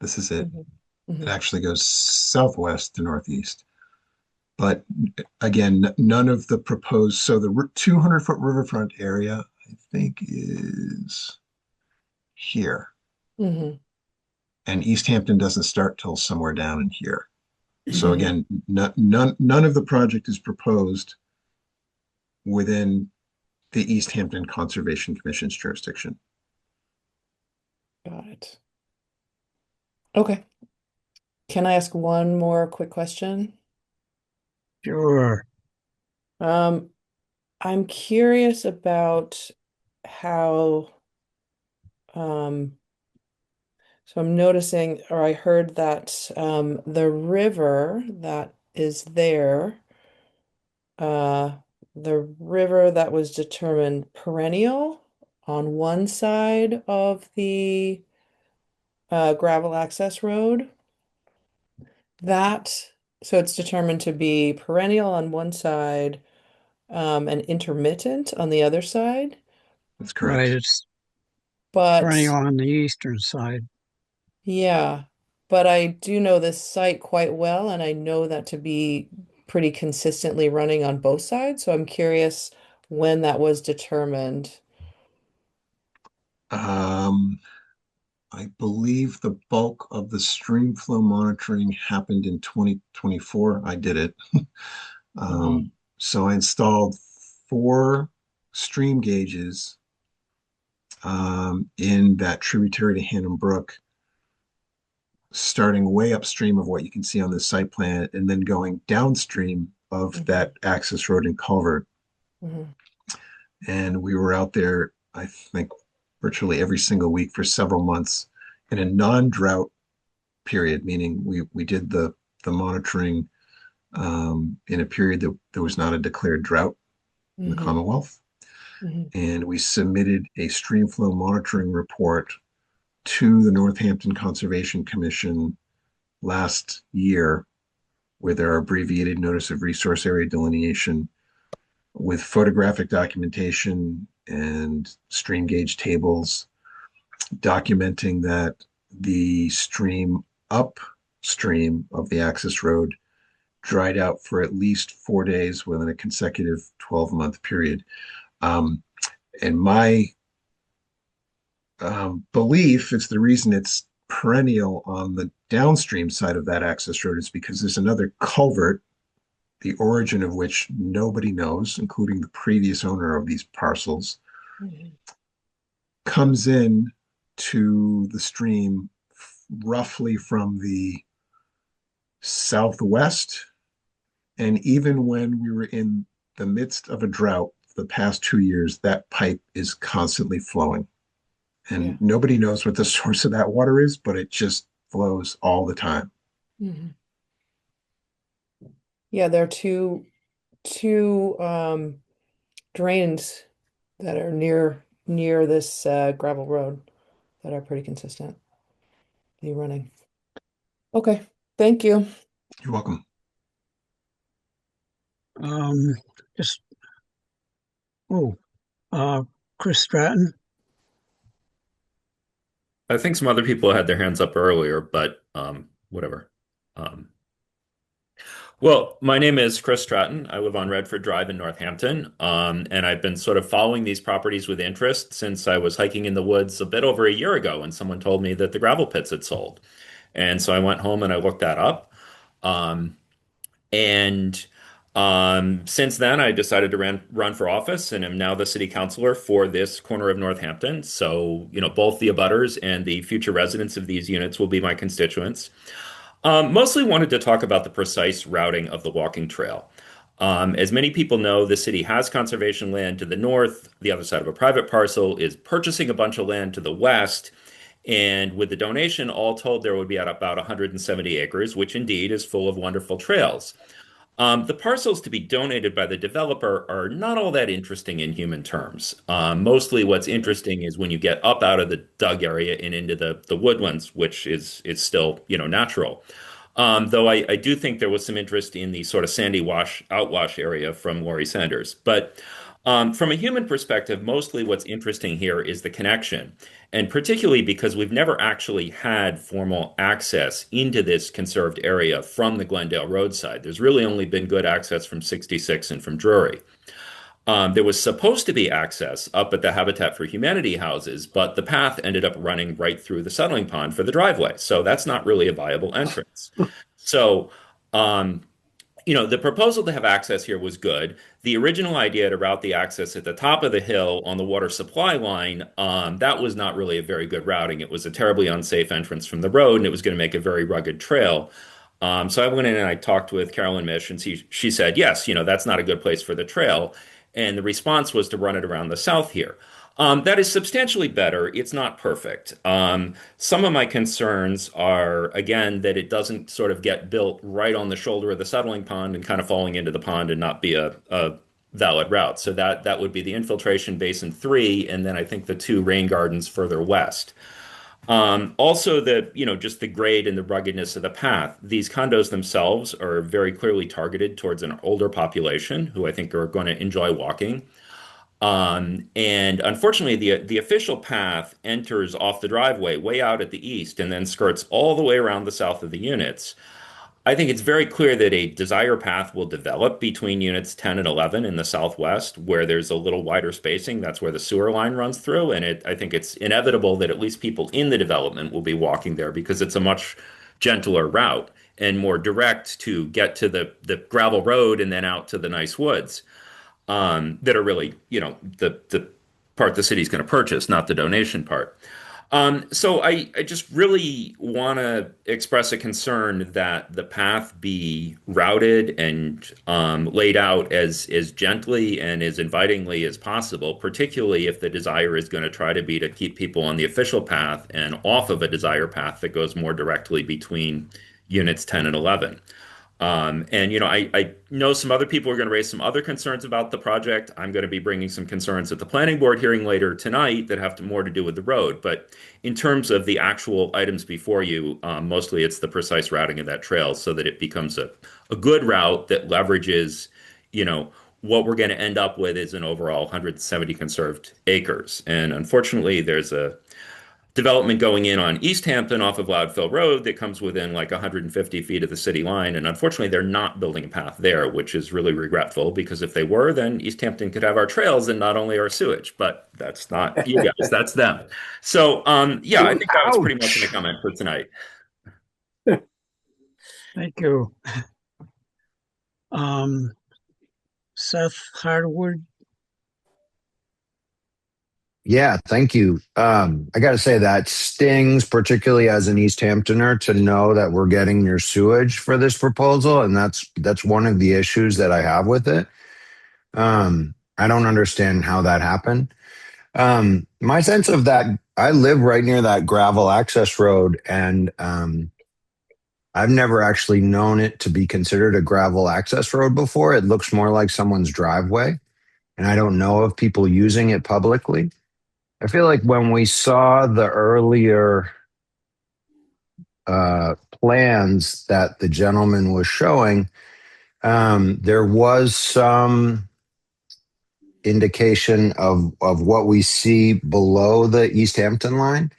This is it. It actually goes southwest to northeast. But again, none of the proposed, so the 200-foot riverfront area, I think, is here. And East Hampton doesn't start till somewhere down in here. So again, none of the project is proposed within the East Hampton Conservation Commission's jurisdiction. Got it. Okay. Can I ask one more quick question? Sure. I'm curious about how, so I'm noticing, or I heard that the river that is there the river that was determined perennial on one side of the gravel access road. That, so it's determined to be perennial on one side, and intermittent on the other side. That's Right, correct. it's But perennial on the eastern side. yeah, but I do know this site quite well, and I know that to be pretty consistently running on both sides. So I'm curious when that was determined. Um, I believe the bulk of the stream flow monitoring happened in 2024. I did it. Mhm, So I installed 4 stream gauges in that tributary to Hannum Brook, starting way upstream of what you can see on this site plan, and then going downstream of mhm, that access road and culvert. mhm, And we were out there, I think, virtually every single week for several months in a non-drought period, meaning we did the monitoring in a period that there was not a declared drought in the mhm, Commonwealth. mhm, And we submitted a stream flow monitoring report to the Northampton Conservation Commission last year with our abbreviated notice of resource area delineation with photographic documentation and stream gauge tables documenting that the stream upstream of the access road dried out for at least 4 days within a consecutive 12-month period. Um, and my belief is the reason it's perennial on the downstream side of that access road is because there's another culvert, the origin of which nobody knows, including the previous owner of these parcels, mhm. comes in to the stream roughly from the southwest. And even when we were in the midst of a drought the past 2 years, that pipe is constantly flowing. Yeah. And nobody knows what the source of that water is, but it just flows all the time. Mhm. Yeah, there are two drains that are near this gravel road that are pretty consistently running. Okay, thank you. You're welcome. Um, just, oh, Chris Stratton. I think some other people had their hands up earlier, but whatever. Um, well, my name is Chris Stratton. I live on Redford Drive in Northampton, and I've been sort of following these properties with interest since I was hiking in the woods a bit over a year ago, and someone told me that the gravel pits had sold. And so I went home and I looked that up. Um, and since then, I decided to run for office and am now the city councilor for this corner of Northampton. So, both the abutters and the future residents of these units will be my constituents. Mostly wanted to talk about the precise routing of the walking trail. As many people know, the city has conservation land to the north. The other side of a private parcel is purchasing a bunch of land to the west. And with the donation, all told, there would be at about 170 acres, which indeed is full of wonderful trails. The parcels to be donated by the developer are not all that interesting in human terms. Mostly what's interesting is when you get up out of the dug area and into the woodlands, which is still, natural. Though I do think there was some interest in the sort of sandy outwash area from Laurie Sanders. But from a human perspective, mostly what's interesting here is the connection. And particularly because we've never actually had formal access into this conserved area from the Glendale roadside. There's really only been good access from 66 and from Drury. There was supposed to be access up at the Habitat for Humanity houses, but the path ended up running right through the settling pond for the driveway. So that's not really a viable entrance. So, um, the proposal to have access here was good. The original idea to route the access at the top of the hill on the water supply line, that was not really a very good routing. It was a terribly unsafe entrance from the road, and it was going to make a very rugged trail. So I went in and I talked with Carolyn Mish, and she said, yes, that's not a good place for the trail. And the response was to run it around the south here. That is substantially better. It's not perfect. Some of my concerns are, again, that it doesn't sort of get built right on the shoulder of the settling pond and kind of falling into the pond and not be a valid route. So that would be the infiltration basin 3, and then I think the 2 rain gardens further west. Also, just the grade and the ruggedness of the path. These condos themselves are very clearly targeted towards an older population who I think are going to enjoy walking. And unfortunately, the official path enters off the driveway way out at the east and then skirts all the way around the south of the units. I think it's very clear that a desire path will develop between units 10 and 11 in the southwest, where there's a little wider spacing. That's where the sewer line runs through. And I think it's inevitable that at least people in the development will be walking there because it's a much gentler route and more direct to get to the gravel road and then out to the nice woods that are really, the part the city's going to purchase, not the donation part. So I just really want to express a concern that the path be routed and laid out as gently and as invitingly as possible, particularly if the desire is going to try to be to keep people on the official path and off of a desire path that goes more directly between units 10 and 11. I know some other people are going to raise some other concerns about the project. I'm going to be bringing some concerns at the planning board hearing later tonight that have more to do with the road. But in terms of the actual items before you, mostly it's the precise routing of that trail so that it becomes a good route that leverages, what we're going to end up with is an overall 170 conserved acres. And unfortunately, there's a development going in on East Hampton off of Loudfield Road that comes within like 150 feet of the city line. And unfortunately, they're not building a path there, which is really regretful because if they were, then East Hampton could have our trails and not only our sewage. But that's not you guys, that's them. So, yeah, I think that was pretty much my comment for tonight. Thank you. Seth Hardwood. Yeah, thank you. I got to say that stings, particularly as an East Hamptoner, to know that we're getting your sewage for this proposal, and that's one of the issues that I have with it. I don't understand how that happened. My sense of that, I live right near that gravel access road, and I've never actually known it to be considered a gravel access road before. It looks more like someone's driveway, and I don't know of people using it publicly. I feel like when we saw the earlier plans that the gentleman was showing, there was some indication of what we see below the East Hampton line.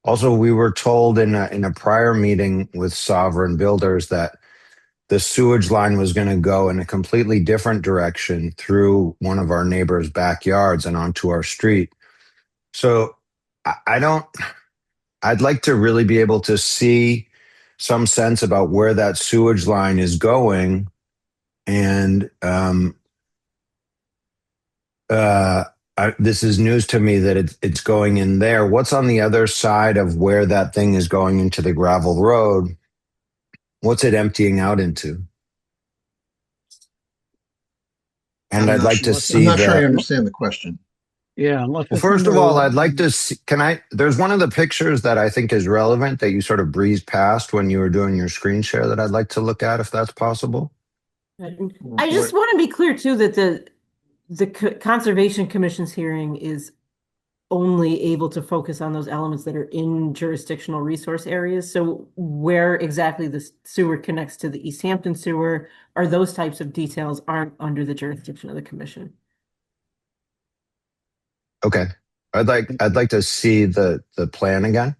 Also, we were told in a prior meeting with Sovereign Builders that the sewage line was going to go in a completely different direction through one of our neighbors' backyards and onto our street. So I'd like to really be able to see some sense about where that sewage line is going. And this is news to me that it's going in there. What's on the other side of where that thing is going into the gravel road? What's it emptying out into? And I'd like to see I'm not sure I understand the question. Yeah. Well, first of all, I'd like to see, there's one of the pictures that I think is relevant that you sort of breezed past when you were doing your screen share that I'd like to look at if that's possible. I just want to be clear too that the Conservation Commission's hearing is only able to focus on those elements that are in jurisdictional resource areas. So where exactly the sewer connects to the East Hampton sewer or those types of details aren't under the jurisdiction of the commission. Okay. I'd like to see the plan again.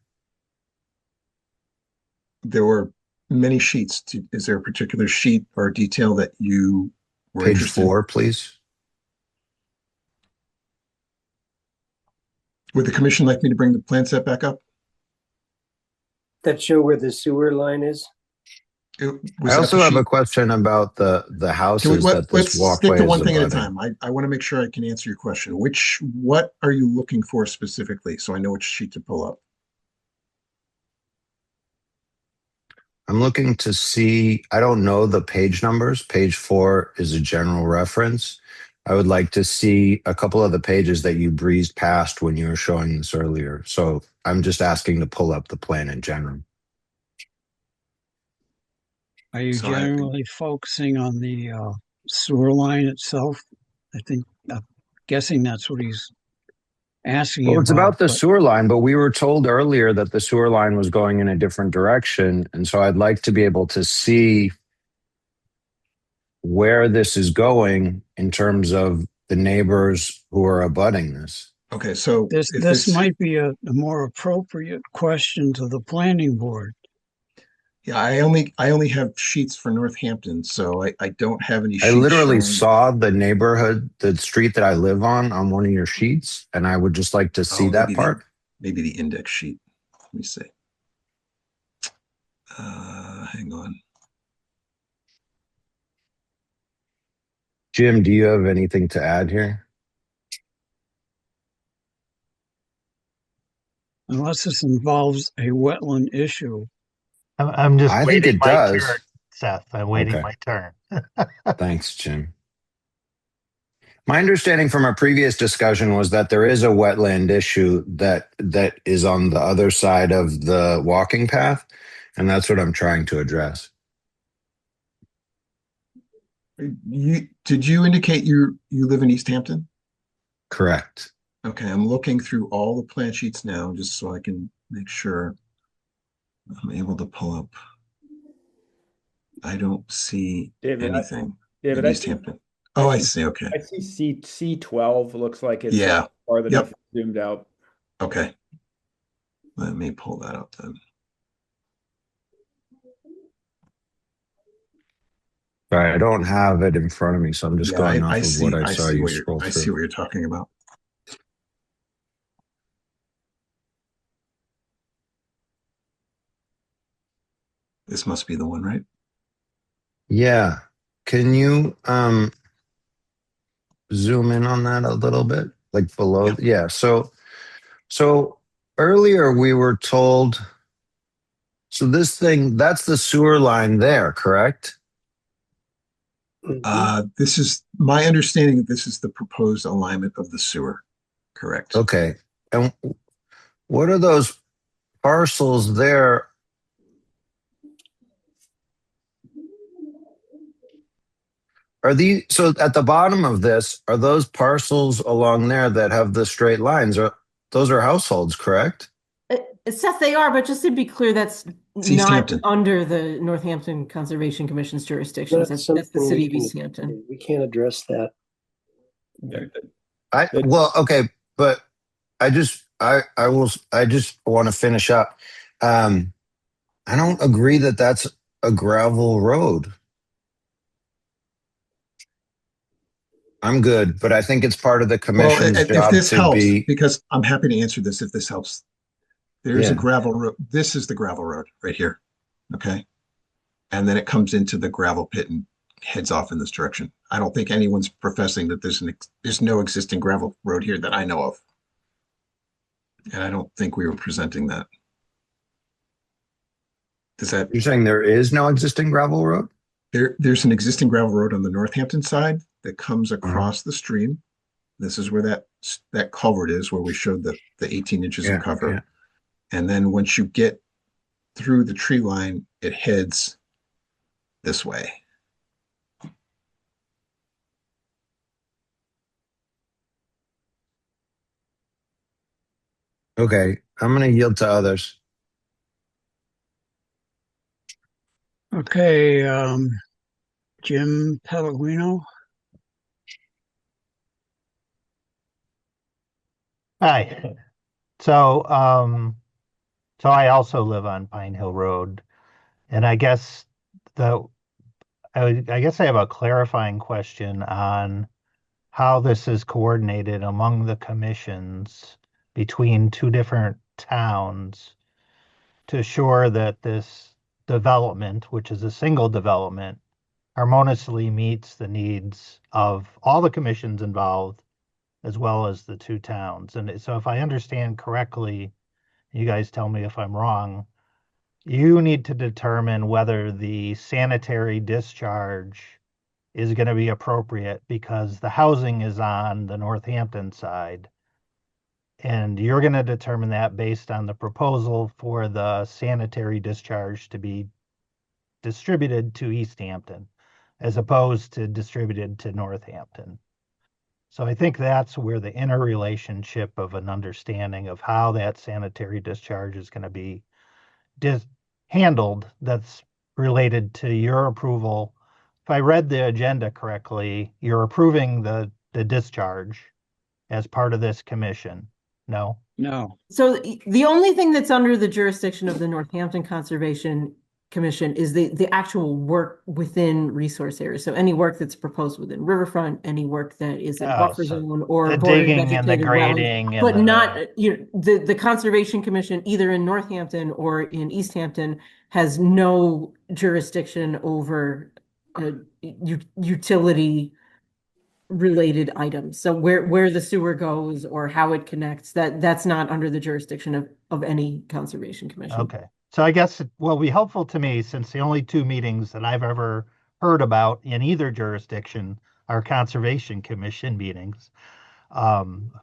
There were many sheets. Is there a particular sheet or detail that you were Page interested 4, please. Would the commission like me to bring the plan set back up? That show where the sewer line is? I also have a question about the houses that this let's walkway stick to is one thing at a abutting. time. I want to make sure I can answer your question. What are you looking for specifically so I know which sheet to pull up? I'm looking to see, I don't know the page numbers. Page 4 is a general reference. I would like to see a couple of the pages that you breezed past when you were showing this earlier. So I'm just asking to pull up the plan in general. Are you generally focusing on the sewer line itself? I think, I'm guessing that's what he's asking Well, it's about, about the but sewer line, but we were told earlier that the sewer line was going in a different direction. And so I'd like to be able to see where this is going in terms of the neighbors who are abutting this. Okay, so this, if this this, might be a more appropriate question to the planning board. yeah, I only have sheets for Northampton, so I don't have any I sheets literally showing. saw the neighborhood, the street that I live on one of your sheets, and I would just like to see Oh, that part. maybe the index sheet. Let me see. Hang on. Jim, do you have anything to add here? Unless this involves a wetland issue. I'm just I think waiting it my does. turn, Seth. I'm waiting Okay. my turn. Thanks, Jim. My understanding from our previous discussion was that there is a wetland issue that is on the other side of the walking path, and that's what I'm trying to address. Did you indicate you live in East Hampton? Correct. Okay, I'm looking through all the plan sheets now just so I can make sure I'm able to pull up. I don't see David, anything David, in I East see, Hampton. Oh, I see, see. Okay. I see C12 looks like it's Yeah. farther Yep. zoomed out. Okay. Let me pull that up then. Sorry, I don't have it in front of me, so I'm just Yeah, going I off of see. what I I saw see you what you're. scroll I see through. what you're talking about. This must be the one, right? Yeah. Can you zoom in on that a little bit? Like below? Yeah. So earlier we were told, so this thing, that's the sewer line there, correct? This is my understanding that this is the proposed alignment of the sewer. Correct. Okay. And what are those parcels there? Are these, so at the bottom of this, are those parcels along there that have the straight lines? Those are households, correct? Seth, they are, but just to be clear, that's It's East not Hampton. under the Northampton Conservation Commission's jurisdictions. That's the something city of East Hampton. We can't address that. Well, okay, but I just want to finish up. I don't agree that that's a gravel road. I'm good, but I think it's part of the Well, commission's if job this to helps, be. because I'm happy to answer this if this helps. There's a Yeah. gravel road. This is the gravel road right here. Okay. And then it comes into the gravel pit and heads off in this direction. I don't think anyone's professing that there's no existing gravel road here that I know of. And I don't think we were presenting that. Does that You're saying there is no existing gravel road? there's an existing gravel road on the Northampton side that comes across the stream. This is where that culvert is, where we showed the 18 inches of cover. Yeah. And then once you get through the tree line, it heads this way. Okay, I'm going to yield to others. Okay, Jim Pellegrino. Hi. So I also live on Pine Hill Road, and I guess I guess I have a clarifying question on how this is coordinated among the commissions between two different towns to assure that this development, which is a single development, harmoniously meets the needs of all the commissions involved as well as the two towns. And so if I understand correctly, you guys tell me if I'm wrong, you need to determine whether the sanitary discharge is going to be appropriate because the housing is on the Northampton side. And you're going to determine that based on the proposal for the sanitary discharge to be distributed to East Hampton as opposed to distributed to Northampton. So I think that's where the interrelationship of an understanding of how that sanitary discharge is going to be handled that's related to your approval. If I read the agenda correctly, you're approving the discharge as part of this commission. No? No. So the only thing that's under the jurisdiction of the Northampton Conservation Commission is the actual work within resource areas. So any work that's proposed within riverfront, any work that is in buffer So zone or the bordering digging and the vegetated wetlands, grading and but the not, the Conservation Commission, either in Northampton or in East Hampton, has no jurisdiction over utility related items. So where the sewer goes or how it connects, that's not under the jurisdiction of any conservation commission. Okay. So I guess it will be helpful to me, since the only two meetings that I've ever heard about in either jurisdiction are Conservation Commission meetings.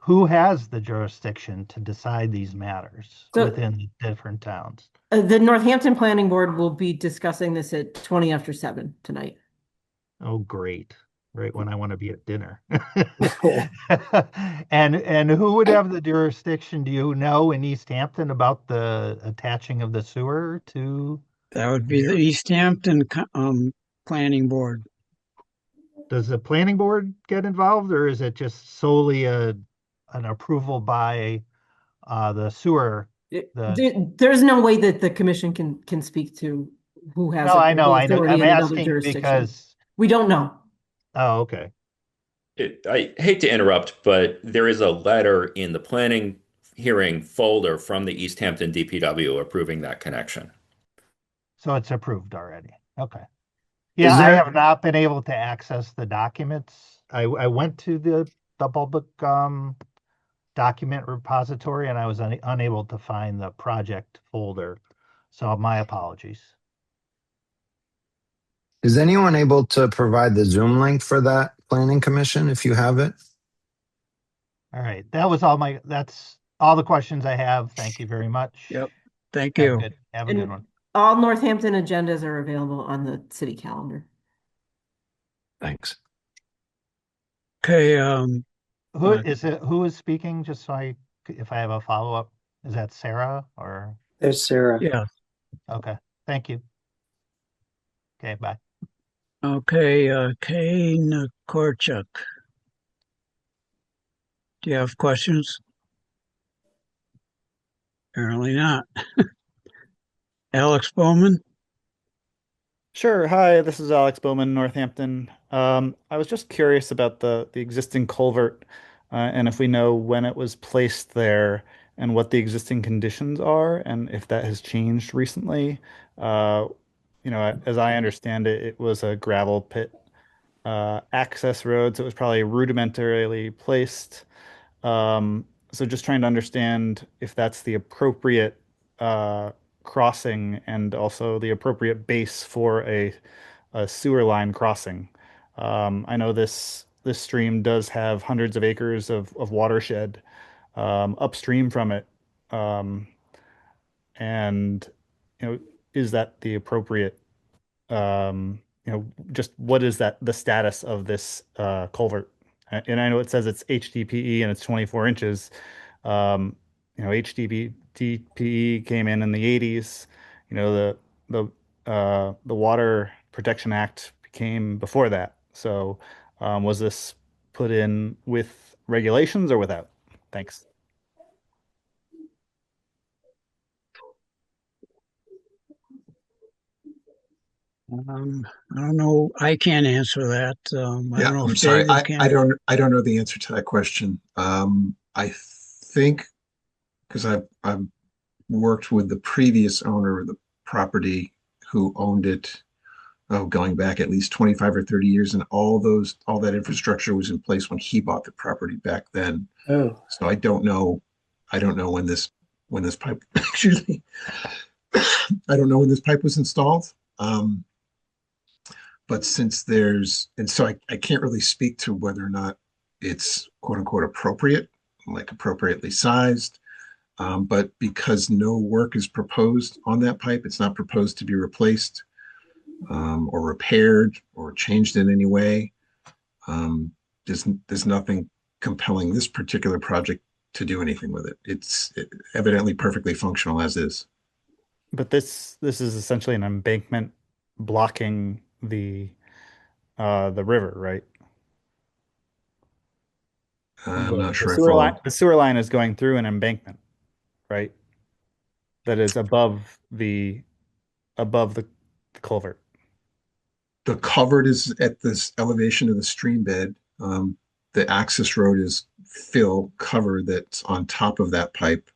Who has the jurisdiction to decide these matters within the different towns? The Northampton Planning Board will be discussing this at 20 after 7 tonight. Oh, great. Right when I want to be at dinner. And who would have the jurisdiction, do you know, in East Hampton about the attaching of the sewer to? That would be the East Hampton Planning Board. Does the planning board get involved, or is it just solely an approval by the sewer? There's no way that the commission can speak to who has No, I know. authority I'm in another asking jurisdiction. because we don't know. Oh, okay. I hate to interrupt, but there is a letter in the planning hearing folder from the East Hampton DPW approving that connection. So it's approved already. Okay. Yeah, I have not been able to access the documents. I went to the public document repository, and I was unable to find the project folder. So my apologies. Is anyone able to provide the Zoom link for that planning commission if you have it? All right. That's all the questions I have. Thank you very much. Yep. Thank you. Have a good one. All Northampton agendas are available on the city calendar. Thanks. Okay. Who is speaking? Just so if I have a follow-up, is that Sarah or? There's Sarah. Yeah. Okay. Thank you. Okay. Bye. Okay. Kane Korchuk. Do you have questions? Apparently not. Alex Bowman? Sure. Hi, this is Alex Bowman, Northampton. I was just curious about the existing culvert, and if we know when it was placed there and what the existing conditions are, and if that has changed recently. As I understand it, it was a gravel pit access road, so it was probably rudimentarily placed. So just trying to understand if that's the appropriate crossing and also the appropriate base for a sewer line crossing. I know this stream does have hundreds of acres of watershed upstream from it. And is that the appropriate just what is the status of this culvert? And I know it says it's HDPE and it's 24 inches. HDPE came in the 80s. The Water Protection Act came before that. So was this put in with regulations or without? Thanks. I don't know. I can't answer that. I Yeah, don't know I'm if sorry. David can. I don't know the answer to that question. I think because I've worked with the previous owner of the property who owned it, going back at least 25 or 30 years, and all that infrastructure was in place when he bought the property back then. Oh, So I don't know when this pipe, excuse me, I don't know when this pipe was installed. But since I can't really speak to whether or not it's quote unquote appropriate, like appropriately sized. But because no work is proposed on that pipe, it's not proposed to be replaced or repaired or changed in any way. There's nothing compelling this particular project to do anything with it. It's evidently perfectly functional as is. But this is essentially an embankment blocking the river, right? I'm not The sure I sewer line follow. the sewer line is going through an embankment, right? That is above the culvert. The culvert is at this elevation of the stream bed. The access road is fill cover that's on top of that pipe,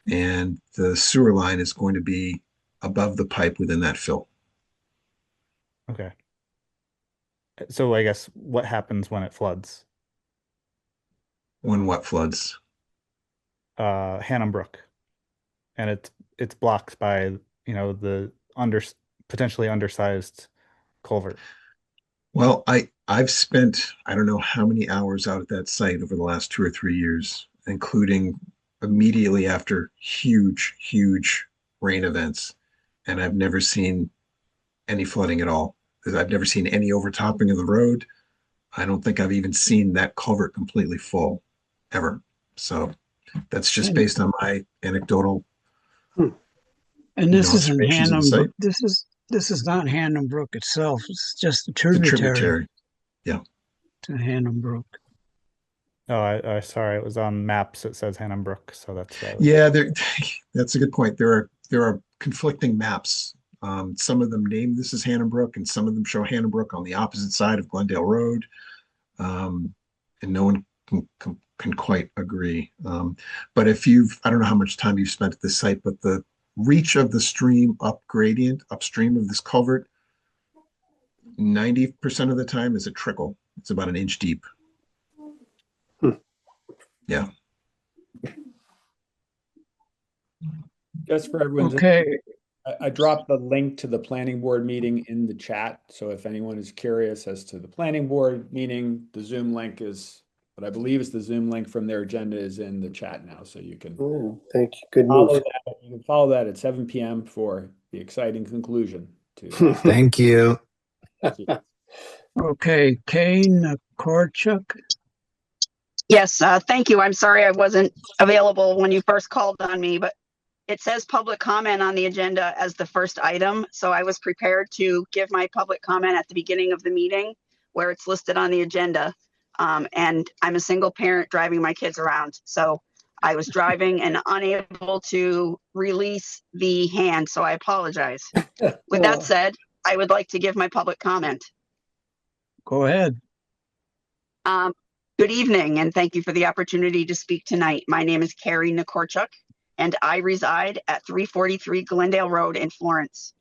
and the sewer line is going to be above the pipe within that fill. Okay. So I guess what happens when it floods? When what floods? Hannum Brook. And it's blocked by, the potentially undersized culvert. Well, I've spent I don't know how many hours out at that site over the last 2 or 3 years, including immediately after huge rain events, and I've never seen any flooding at all. I've never seen any overtopping of the road. I don't think I've even seen that culvert completely full ever. So that's just based on my anecdotal And this isn't observations of the Hannum Brook. site. This is not Hannum Brook itself. It's just a It's a tributary tributary. Yeah. to Hannum Brook. Oh, I sorry, it was on maps. It says Hannum Brook, so that's Yeah, that's a good point. There are conflicting maps. Some of them name this as Hannum Brook, and some of them show Hannum Brook on the opposite side of Glendale Road, and no one can quite agree. But I don't know how much time you've spent at this site, but the reach of the stream upstream of this culvert, 90% of the time is a trickle. It's about an inch deep. Yeah. Just for everyone's Okay. I dropped the link to the planning board meeting in the chat. So if anyone is curious as to the planning board meeting, the Zoom link is what I believe is the Zoom link from their agenda is in the chat now. So you can thank you. Good follow move. that. You can follow that at 7 p.m. for the exciting conclusion to Thank you. Okay, Kane Korchuk. Yes, thank you. I'm sorry I wasn't available when you first called on me, but it says public comment on the agenda as the first item. So I was prepared to give my public comment at the beginning of the meeting where it's listed on the agenda. And I'm a single parent driving my kids around. So I was driving and unable to release the hand. So I apologize. With that said, I would like to give my public comment. Go ahead. Good evening, and thank you for the opportunity to speak tonight. My name is Carrie Nikorchuk, and I reside at 343 Glendale Road in Florence.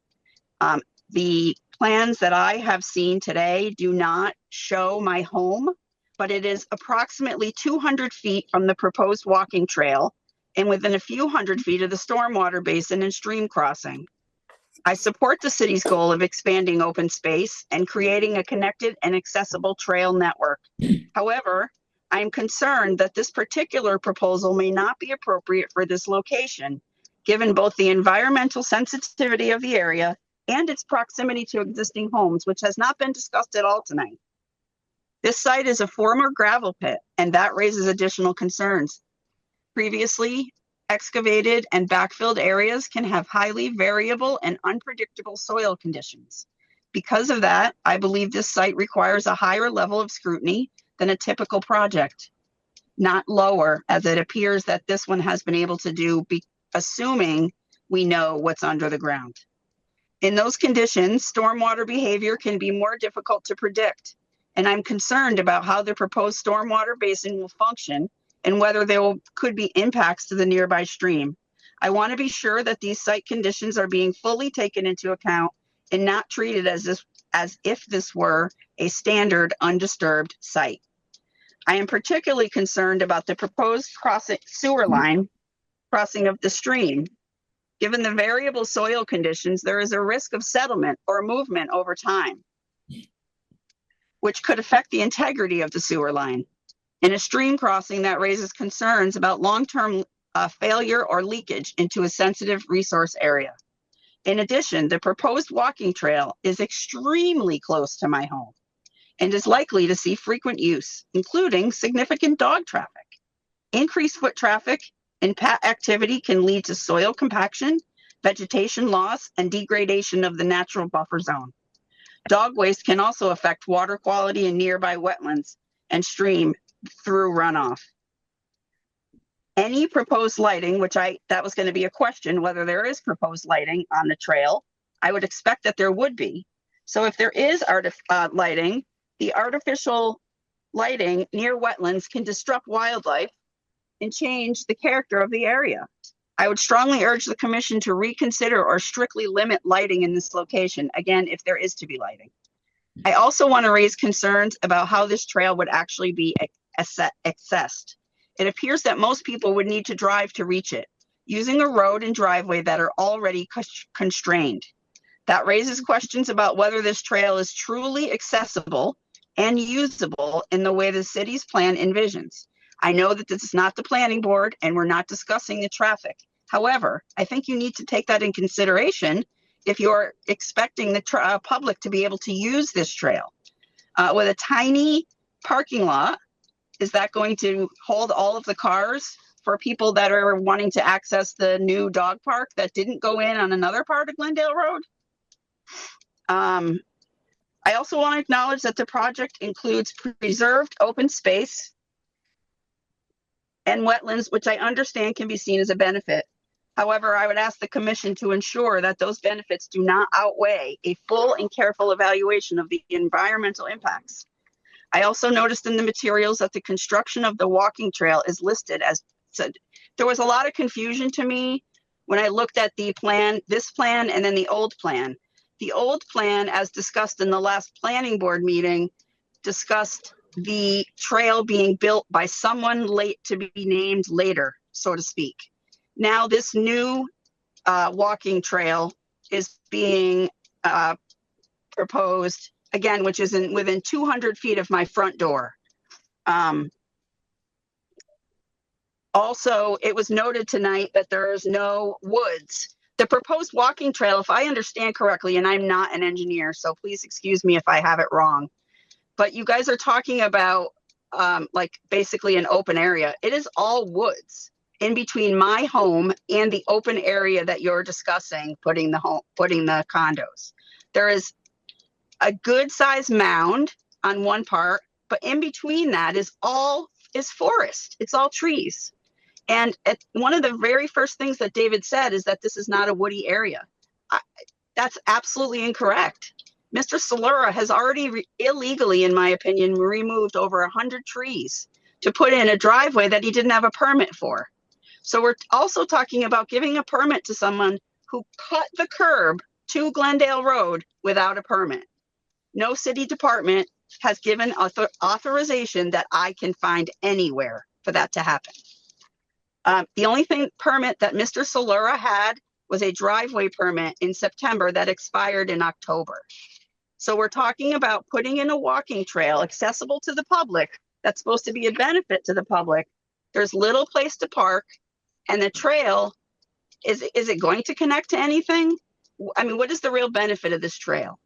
The plans that I have seen today do not show my home, but it is approximately 200 feet from the proposed walking trail and within a few hundred feet of the stormwater basin and stream crossing. I support the city's goal of expanding open space and creating a connected and accessible trail network. However, I am concerned that this particular proposal may not be appropriate for this location, given both the environmental sensitivity of the area and its proximity to existing homes, which has not been discussed at all tonight. This site is a former gravel pit, and that raises additional concerns. Previously excavated and backfilled areas can have highly variable and unpredictable soil conditions. Because of that, I believe this site requires a higher level of scrutiny than a typical project, not lower, as it appears that this one has been able to do, assuming we know what's under the ground. In those conditions, stormwater behavior can be more difficult to predict, and I'm concerned about how the proposed stormwater basin will function and whether there could be impacts to the nearby stream. I want to be sure that these site conditions are being fully taken into account and not treated as if this were a standard undisturbed site. I am particularly concerned about the proposed sewer line crossing of the stream. Given the variable soil conditions, there is a risk of settlement or movement over time, which could affect the integrity of the sewer line. In a stream crossing, that raises concerns about long-term failure or leakage into a sensitive resource area. In addition, the proposed walking trail is extremely close to my home. and is likely to see frequent use, including significant dog traffic. Increased foot traffic and pet activity can lead to soil compaction, vegetation loss, and degradation of the natural buffer zone. Dog waste can also affect water quality in nearby wetlands and stream through runoff. Any proposed lighting, that was going to be a question, whether there is proposed lighting on the trail. I would expect that there would be. So if there is lighting, the artificial lighting near wetlands can disrupt wildlife and change the character of the area. I would strongly urge the commission to reconsider or strictly limit lighting in this location, again, if there is to be lighting. I also want to raise concerns about how this trail would actually be accessed. It appears that most people would need to drive to reach it, using a road and driveway that are already constrained. That raises questions about whether this trail is truly accessible and usable in the way the city's plan envisions. I know that this is not the planning board and we're not discussing the traffic. However, I think you need to take that in consideration if you're expecting the public to be able to use this trail. With a tiny parking lot, is that going to hold all of the cars for people that are wanting to access the new dog park that didn't go in on another part of Glendale Road? I also want to acknowledge that the project includes preserved open space and wetlands, which I understand can be seen as a benefit. However, I would ask the commission to ensure that those benefits do not outweigh a full and careful evaluation of the environmental impacts. I also noticed in the materials that the construction of the walking trail is listed as said. There was a lot of confusion to me when I looked at the plan, this plan, and then the old plan. The old plan, as discussed in the last planning board meeting, discussed the trail being built by someone late to be named later, so to speak. Now this new walking trail is being proposed, again, which is within 200 feet of my front door. Also, it was noted tonight that there is no woods. The proposed walking trail, if I understand correctly, and I'm not an engineer, so please excuse me if I have it wrong, but you guys are talking about like basically an open area. It is all woods in between my home and the open area that you're discussing putting the condos. There is a good sized mound on one part, but in between that is forest. It's all trees. And one of the very first things that David said is that this is not a woody area. That's absolutely incorrect. Mr. Solera has already illegally, in my opinion, removed over 100 trees to put in a driveway that he didn't have a permit for. So we're also talking about giving a permit to someone who cut the curb to Glendale Road without a permit. No city department has given authorization that I can find anywhere for that to happen. The only permit that Mr. Solera had was a driveway permit in September that expired in October. So we're talking about putting in a walking trail accessible to the public that's supposed to be a benefit to the public. There's little place to park, and the trail, is it going to connect to anything? I mean, what is the real benefit of this trail?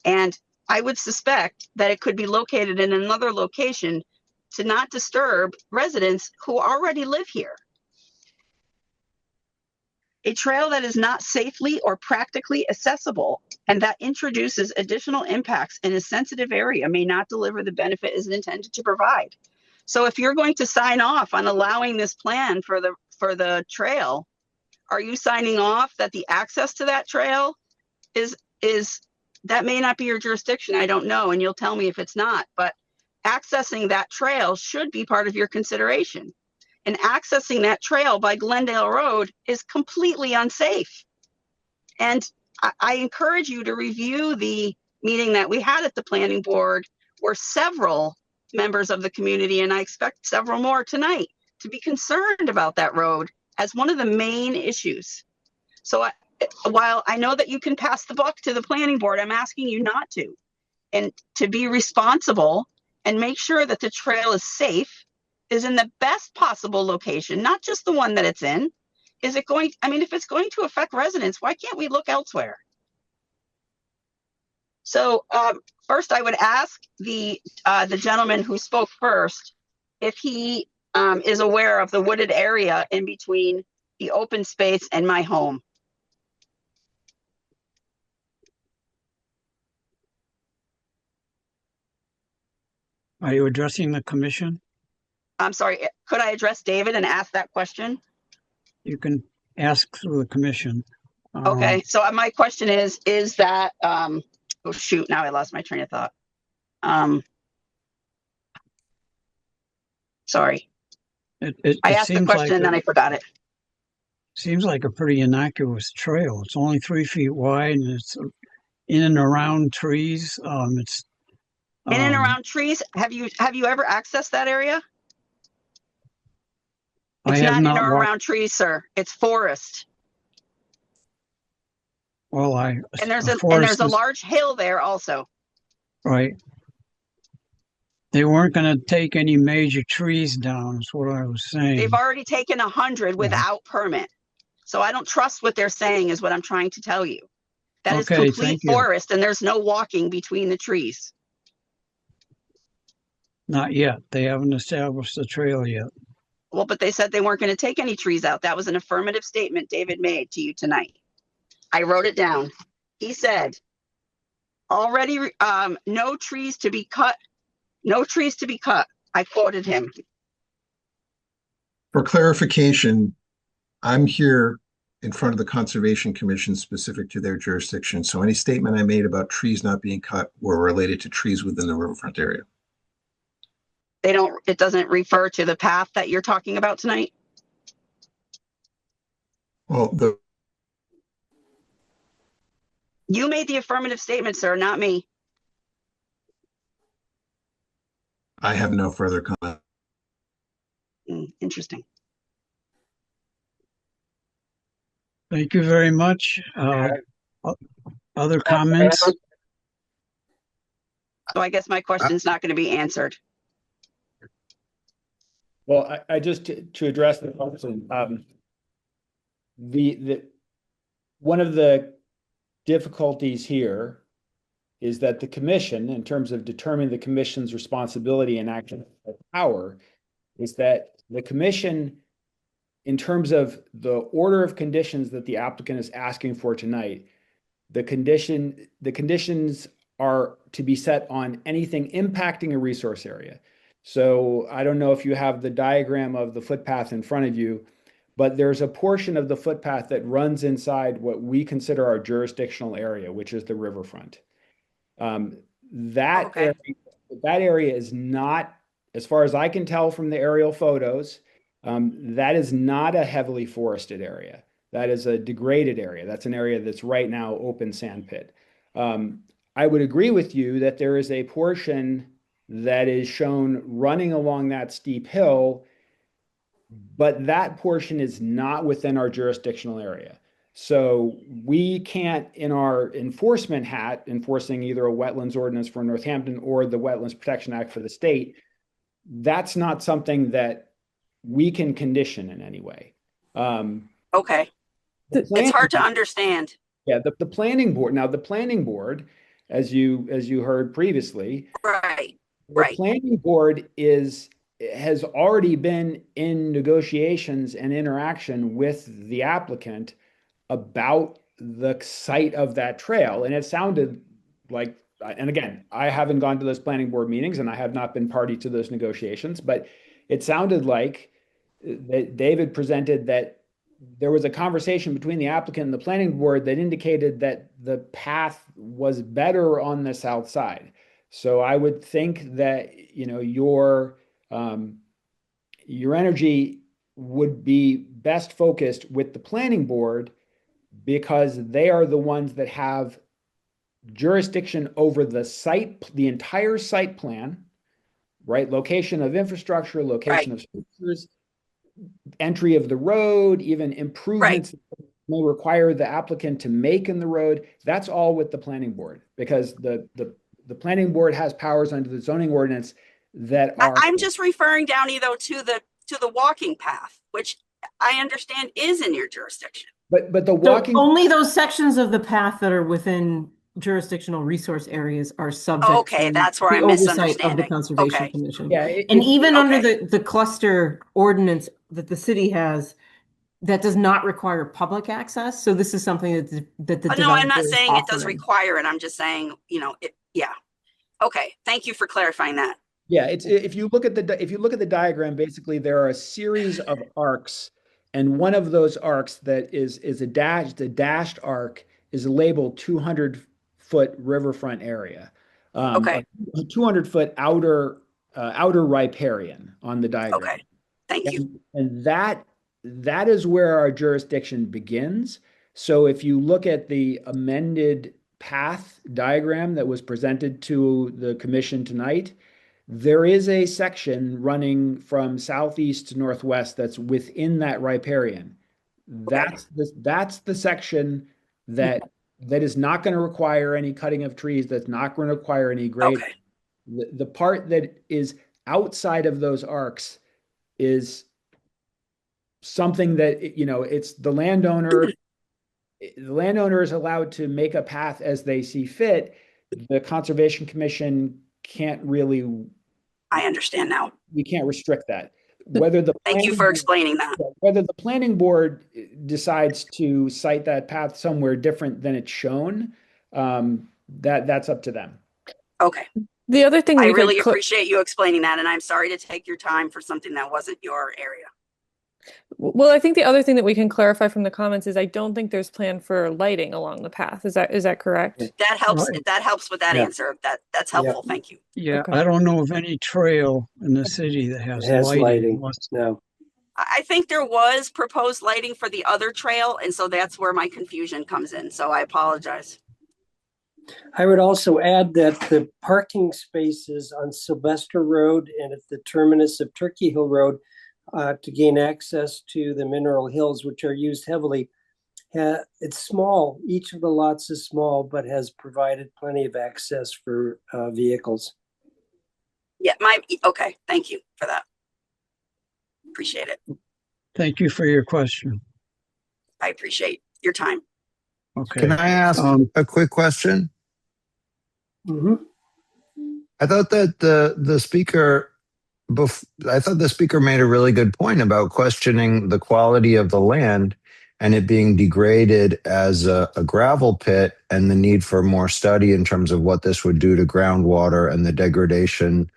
And I would suspect that it could be located in another location to not disturb residents who already live here. A trail that is not safely or practically accessible and that introduces additional impacts in a sensitive area may not deliver the benefit it is intended to provide. So if you're going to sign off on allowing this plan for the trail, are you signing off that the access to that trail is that may not be your jurisdiction? I don't know, and you'll tell me if it's not, but accessing that trail should be part of your consideration. And accessing that trail by Glendale Road is completely unsafe. And I encourage you to review the meeting that we had at the planning board where several members of the community, and I expect several more tonight, to be concerned about that road as one of the main issues. So while I know that you can pass the buck to the planning board, I'm asking you not to, and to be responsible and make sure that the trail is safe, is in the best possible location, not just the one that it's in. Is it going, I mean, if it's going to affect residents, why can't we look elsewhere? So first, I would ask the gentleman who spoke first if he is aware of the wooded area in between the open space and my home. Are you addressing the commission? I'm sorry, could I address David and ask that question? You can ask through the commission. Okay, so my question is that, oh shoot, now I lost my train of thought. Sorry. I asked the question and then I forgot it. Seems like a pretty innocuous trail. It's only 3 feet wide and it's in and around trees. It's in and around trees. Have you ever accessed that area? It's not in or around trees, sir. It's forest. Well, and there's a large hill there also. Right. They weren't going to take any major trees down, is what I was saying. They've already taken 100 without permit. So I don't trust what they're saying is what I'm trying to tell you. That is complete forest and there's no walking between the trees. Not yet. They haven't established the trail yet. Well, but they said they weren't going to take any trees out. That was an affirmative statement David made to you tonight. I wrote it down. He said, already no trees to be cut. No trees to be cut. I quoted him. For clarification, I'm here in front of the Conservation Commission specific to their jurisdiction. So any statement I made about trees not being cut were related to trees within the riverfront area. It doesn't refer to the path that you're talking about tonight? Well, you made the affirmative statement, sir, not me. I have no further comment. Interesting. Thank you very much. Other comments? So I guess my question's not going to be answered. Well, I just to address the question, one of the difficulties here is that the commission, in terms of determining the commission's responsibility and action power, is that the commission, in terms of the order of conditions that the applicant is asking for tonight, the conditions are to be set on anything impacting a resource area. So I don't know if you have the diagram of the footpath in front of you, but there's a portion of the footpath that runs inside what we consider our jurisdictional area, which is the riverfront. That area is not, as far as I can tell from the aerial photos, that is not a heavily forested area. That is a degraded area. That's an area that's right now open sand pit. I would agree with you that there is a portion that is shown running along that steep hill, but that portion is not within our jurisdictional area. So we can't, in our enforcement hat, enforcing either a wetlands ordinance for Northampton or the Wetlands Protection Act for the state, that's not something that we can condition in any way. Okay. It's hard to understand. Yeah, the planning board. Now, the planning board, as you heard previously, the planning board has already been in negotiations and interaction with the applicant about the site of that trail. And it sounded like, and again, I haven't gone to those planning board meetings and I have not been party to those negotiations, but it sounded like that David presented that there was a conversation between the applicant and the planning board that indicated that the path was better on the south side. So I would think that, your energy would be best focused with the planning board because they are the ones that have jurisdiction over the site, the entire site plan, right? Location of infrastructure, location of structures, entry of the road, even improvements that may require the applicant to make in the road. That's all with the planning board because the planning board has powers under the zoning ordinance that are. I'm just referring, Downey, though, to the walking path, which I understand is in your jurisdiction. But the walking, so only those sections of the path that are within jurisdictional resource areas are subject Okay, to that's where the I'm oversight of the misunderstanding. Conservation Okay. Commission. Yeah, And even under okay. the cluster ordinance that the city has, that does not require public access. So this is something that the No, I'm developer not is saying it does offering. require it. I'm just saying, yeah. Okay, thank you for clarifying that. Yeah, it's if you look at the diagram, basically there are a series of arcs, and one of those arcs that is a dashed arc is labeled 200-foot riverfront area, Okay, a 200-foot outer riparian on the diagram. okay, thank you. And that is where our jurisdiction begins. So if you look at the amended path diagram that was presented to the commission tonight, there is a section running from southeast to northwest that's within that riparian. That's the section that is not going to require any cutting of trees, that's not going to require any grading. Okay, The part that is outside of those arcs is something that, it's the landowner. The landowner is allowed to make a path as they see fit. The Conservation Commission can't really, I understand now. we can't restrict that. Whether the Thank you for explaining that. whether the planning board decides to cite that path somewhere different than it's shown, that's up to them. Okay. The other thing I we really could appreciate you explaining that, and I'm sorry to take your time for something that wasn't your area. well, I think the other thing that we can clarify from the comments is I don't think there's plan for lighting along the path. Is that correct? That helps. Right. That helps with that Yeah. answer. That's helpful. Thank you. Yeah, Okay. I don't know of any trail in the city that it has has lighting. unless- No. I think there was proposed lighting for the other trail, and so that's where my confusion comes in. So I apologize. I would also add that the parking spaces on Sylvester Road and at the terminus of Turkey Hill Road to gain access to the Mineral Hills, which are used heavily, it's small. Each of the lots is small, but has provided plenty of access for vehicles. Yeah, okay. Thank you for that. Appreciate it. Thank you for your question. I appreciate your time. Okay. Can I ask a quick question? Mm-hmm. I thought that the speaker made a really good point about questioning the quality of the land and it being degraded as a gravel pit and the need for more study in terms of what this would do to groundwater and the degradation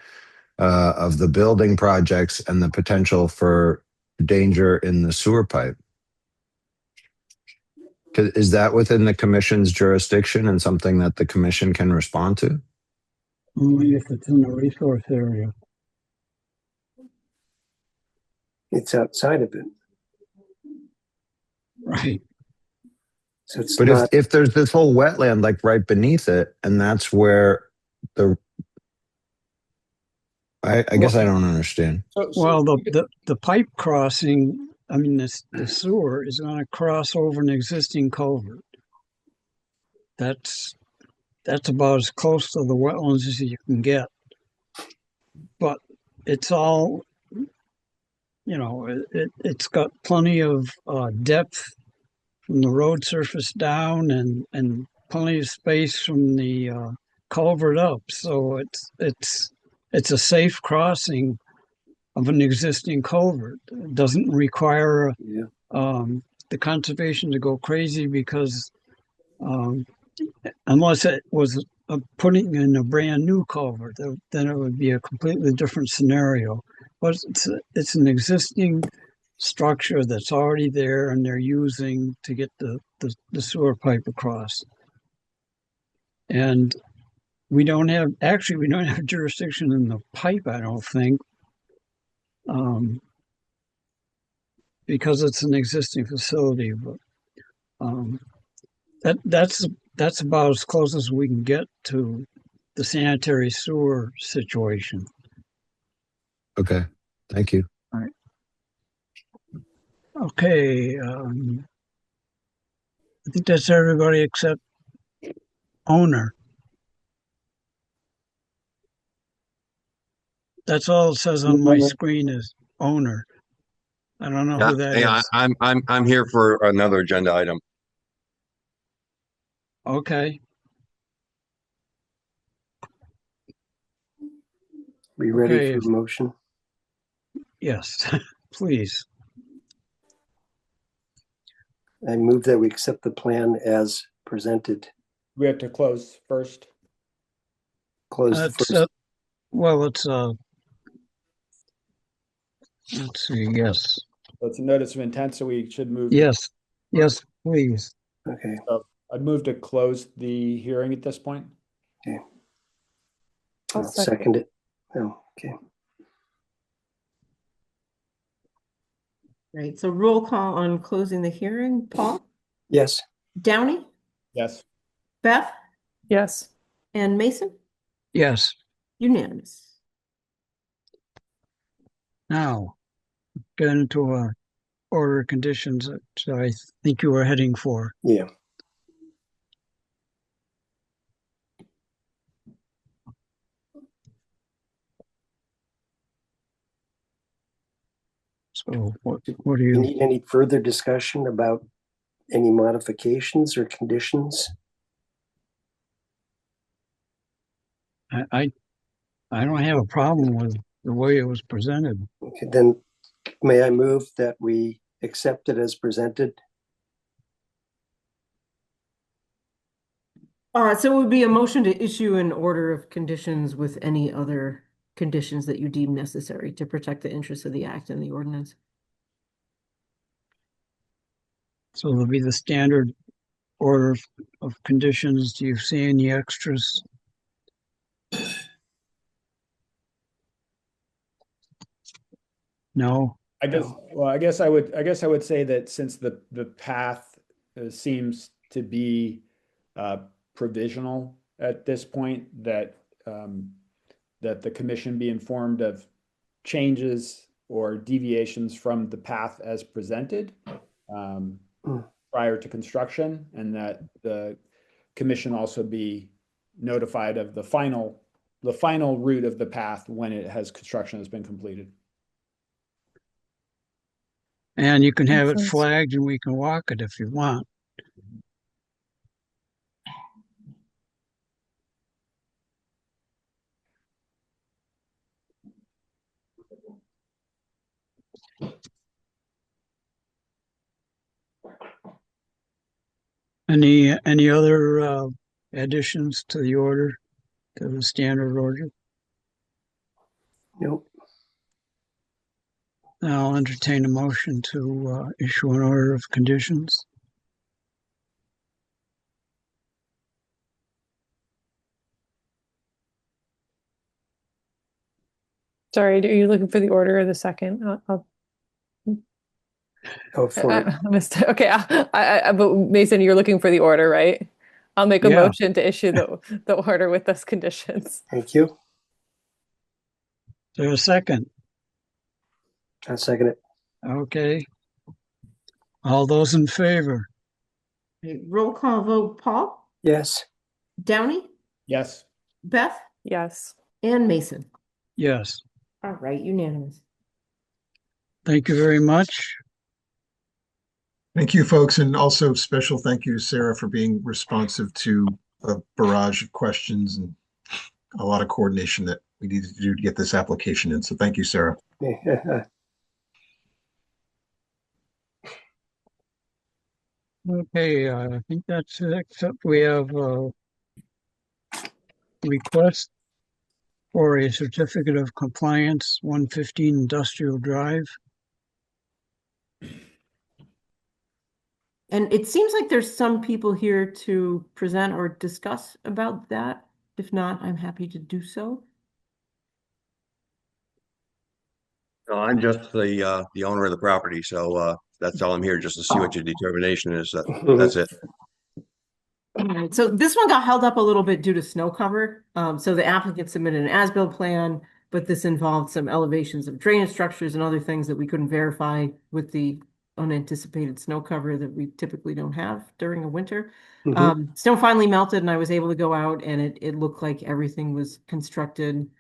of the building projects and the potential for danger in the sewer pipe. Is that within the commission's jurisdiction and something that the commission can respond to? Only if it's in the resource area. It's outside of it. Right. So it's But not. if there's this whole wetland like right beneath it, and that's where I guess I don't understand. Well, the pipe crossing, I mean, the sewer is going to cross over an existing culvert. That's about as close to the wetlands as you can get. But it's all, it's got plenty of depth from the road surface down and plenty of space from the culvert up. So it's a safe crossing of an existing culvert. It doesn't require the conservation to go crazy because unless it was putting in a brand new culvert, then it would be a completely different scenario. But it's an existing structure that's already there and they're using to get the sewer pipe across. And we don't have jurisdiction in the pipe, I don't think, because it's an existing facility. But that's about as close as we can get to the sanitary sewer situation. Okay, thank you. All right. Okay, I think that's everybody except owner. That's all it says on my screen is owner. I don't know who that is. I'm here for another agenda item. Okay. We ready Okay. for a motion? Yes, please. I move that we accept the plan as presented. We have to close first. Close the It's, first. well, it's, let's see, yes. So it's a notice of intent, so we should move. Yes, yes, please. Okay. So I'd move to close the hearing at this point. Okay. I'll I'll second it. Oh, okay. Right, so roll call on closing the hearing. Paul, Yes. Downey, Yes. Beth, Yes. and Mason, Yes. unanimous. Now, get into a order of conditions that I think you were heading for. Yeah. So what do You you, need any further discussion about any modifications or conditions? I don't have a problem with the way it was presented. Okay, then may I move that we accept it as presented? So it would be a motion to issue an order of conditions with any other conditions that you deem necessary to protect the interests of the act and the ordinance. So it'll be the standard order of conditions. Do you see any extras? No? I guess I would say that since the path seems to be provisional at this point, that that the commission be informed of changes or deviations from the path as presented prior to construction, and that the commission also be notified of the final route of the path when construction has been completed. And you can have Makes it sense. flagged and we can walk it if you want. Any other additions to the order, to the standard order? Nope. Now I'll entertain a motion to issue an order of conditions. Sorry, are you looking for the order or the second? I missed it. Okay, but Mason, you're looking for the order, right? I'll make a motion to issue the order with those conditions. Thank you. Is there a second? I'll second it. Okay. All those in favor? Roll call vote, Paul, Yes. Downey, Yes. Beth, Yes. and Mason. Yes. All right, unanimous. Thank you very much. Thank you, folks. And also special thank you to Sarah for being responsive to a barrage of questions and a lot of coordination that we needed to do to get this application in. So thank you, Sarah. Okay, I think that's it, except we have a request for a certificate of compliance, 115 Industrial Drive. And it seems like there's some people here to present or discuss about that. If not, I'm happy to do so. No, I'm just the owner of the property, so that's all I'm here, just to see what your determination is. That's it. All right, so this one got held up a little bit due to snow cover. So the applicant submitted an as-built plan, but this involved some elevations of drainage structures and other things that we couldn't verify with the unanticipated snow cover that we typically don't have during a winter. Snow finally melted and I was able to go out, and it looked like everything was constructed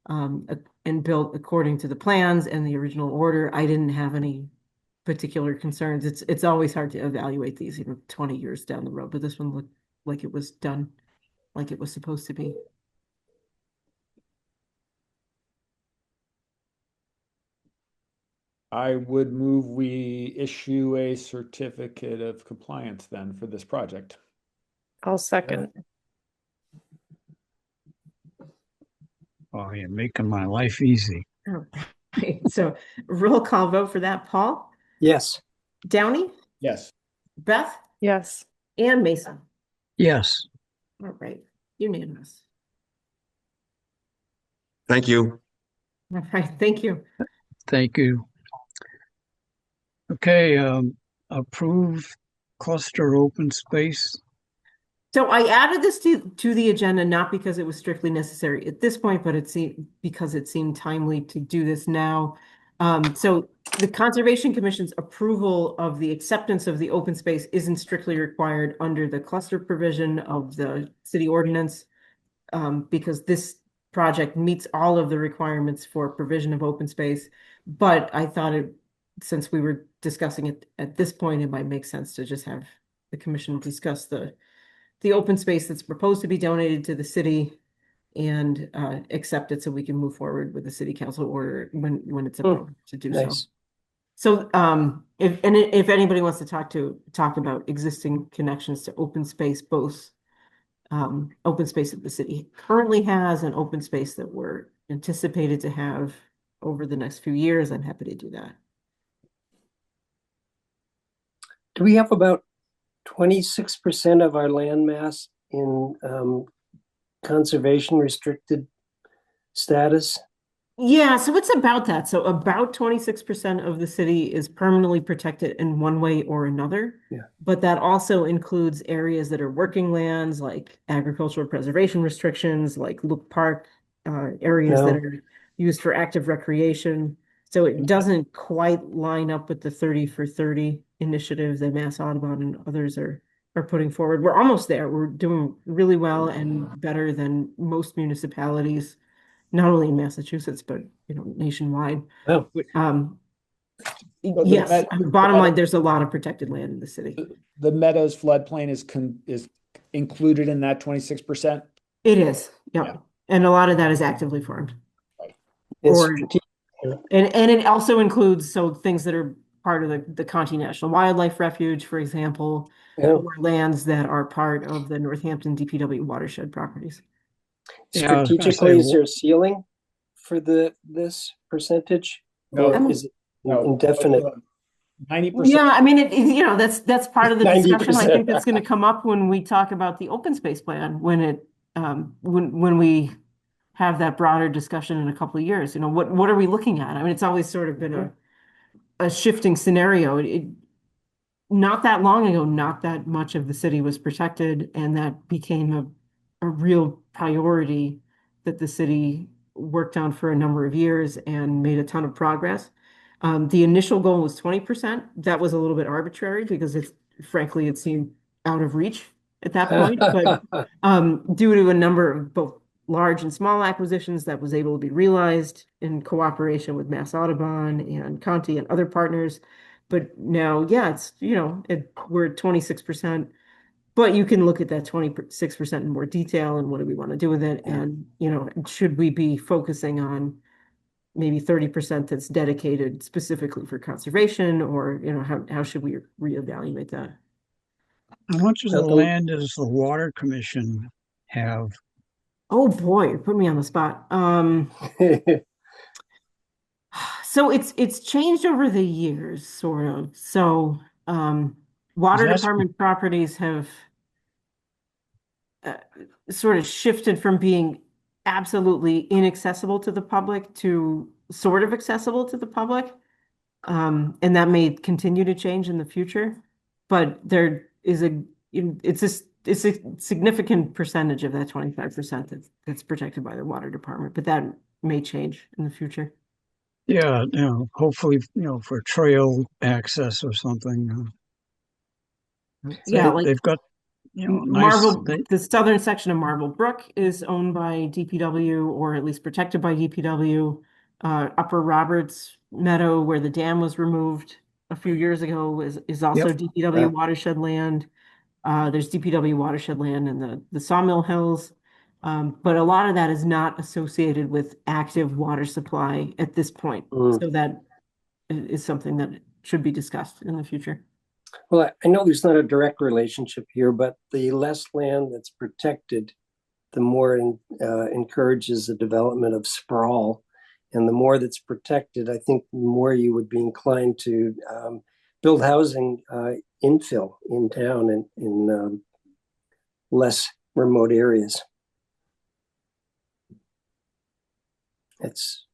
and built according to the plans and the original order. I didn't have any particular concerns. It's always hard to evaluate these, 20 years down the road, but this one looked like it was done like it was supposed to be. I would move we issue a certificate of compliance then for this project. I'll second. Oh, you're making my life easy. Oh, right. So roll call vote for that. Paul, Yes. Downey, Yes. Beth, Yes. and Mason. Yes, All right, unanimous. Thank you. All right, thank you. thank you. Okay, approve cluster open space. So I added this to the agenda, not because it was strictly necessary at this point, but it seemed because it seemed timely to do this now. So the Conservation Commission's approval of the acceptance of the open space isn't strictly required under the cluster provision of the city ordinance, because this project meets all of the requirements for provision of open space. But I thought since we were discussing it at this point, it might make sense to just have the commission discuss the open space that's proposed to be donated to the city and accept it so we can move forward with the city council order when it's appropriate to do so. Nice. So if anybody wants to talk about existing connections to open space, both open space that the city currently has and open space that we're anticipated to have over the next few years, I'm happy to do that. Do we have about 26% of our land mass in conservation restricted status? Yeah, so it's about that. So about 26% of the city is permanently protected in one way or another. Yeah. But that also includes areas that are working lands, like agricultural preservation restrictions, like Loop Park, areas that are used for active recreation. So it doesn't quite line up with the 30 for 30 initiative that Mass Audubon and others are putting forward. We're almost there. We're doing really well and better than most municipalities, not only in Massachusetts, but nationwide. Oh. Yes, bottom line, there's a lot of protected land in the city. The Meadows floodplain is included in that 26%? It is, yep. Yeah. And a lot of that is actively farmed. Right. And it also includes things that are part of the Conti National Wildlife Refuge, for example, or lands that are part of the Northampton DPW watershed properties. Strategically, is there a ceiling for this percentage? No. Or is it indefinite? 90%. Yeah, I mean, that's part of the discussion. I think that's going to come up when we talk about the open space plan, when we have that broader discussion in a couple of years. What are we looking at? I mean, it's always sort of been a shifting scenario. Not that long ago, not that much of the city was protected, and that became a real priority that the city worked on for a number of years and made a ton of progress. The initial goal was 20%. That was a little bit arbitrary because frankly, it seemed out of reach at that point. But due to a number of both large and small acquisitions, that was able to be realized in cooperation with Mass Audubon and Conti and other partners. But now, yeah, we're at 26%. But you can look at that 26% in more detail and what do we want to do with it? Yeah. And, should we be focusing on maybe 30% that's dedicated specifically for conservation, or, how should we reevaluate that? How much of the land does the Water Commission have? Oh boy, you put me on the spot. So it's changed over the years, sort of. So water department properties have sort of shifted from being absolutely inaccessible to the public to sort of accessible to the public. And that may continue to change in the future, but there is it's a significant percentage of that 25% that's protected by the water department, but that may change in the future. Yeah, hopefully, for trail access or something. Yeah, they've got, nice. The southern section of Marble Brook is owned by DPW, or at least protected by DPW. Upper Roberts Meadow, where the dam was removed a few years ago, is also DPW watershed land. There's DPW watershed land in the Sawmill Hills. But a lot of that is not associated with active water supply at this point. So that is something that should be discussed in the future. Well, I know there's not a direct relationship here, but the less land that's protected, the more encourages the development of sprawl. And the more that's protected, I think the more you would be inclined to build housing infill in town and in less remote areas. It's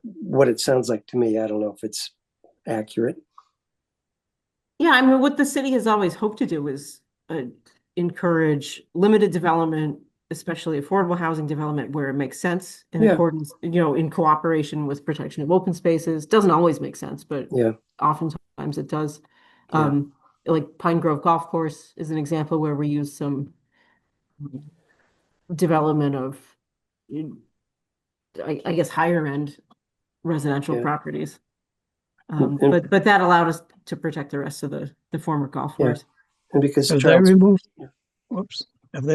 what it sounds like to me. I don't know if it's accurate. Yeah, I mean, what the city has always hoped to do is encourage limited development, especially affordable housing development where it makes sense in accordance, in cooperation with protection of open spaces. Doesn't always make sense, but oftentimes it does. Like Pine Grove Golf Course is an example where we use some development of, I guess, higher end residential properties. But that allowed us to protect the rest of the former golf course. And because have they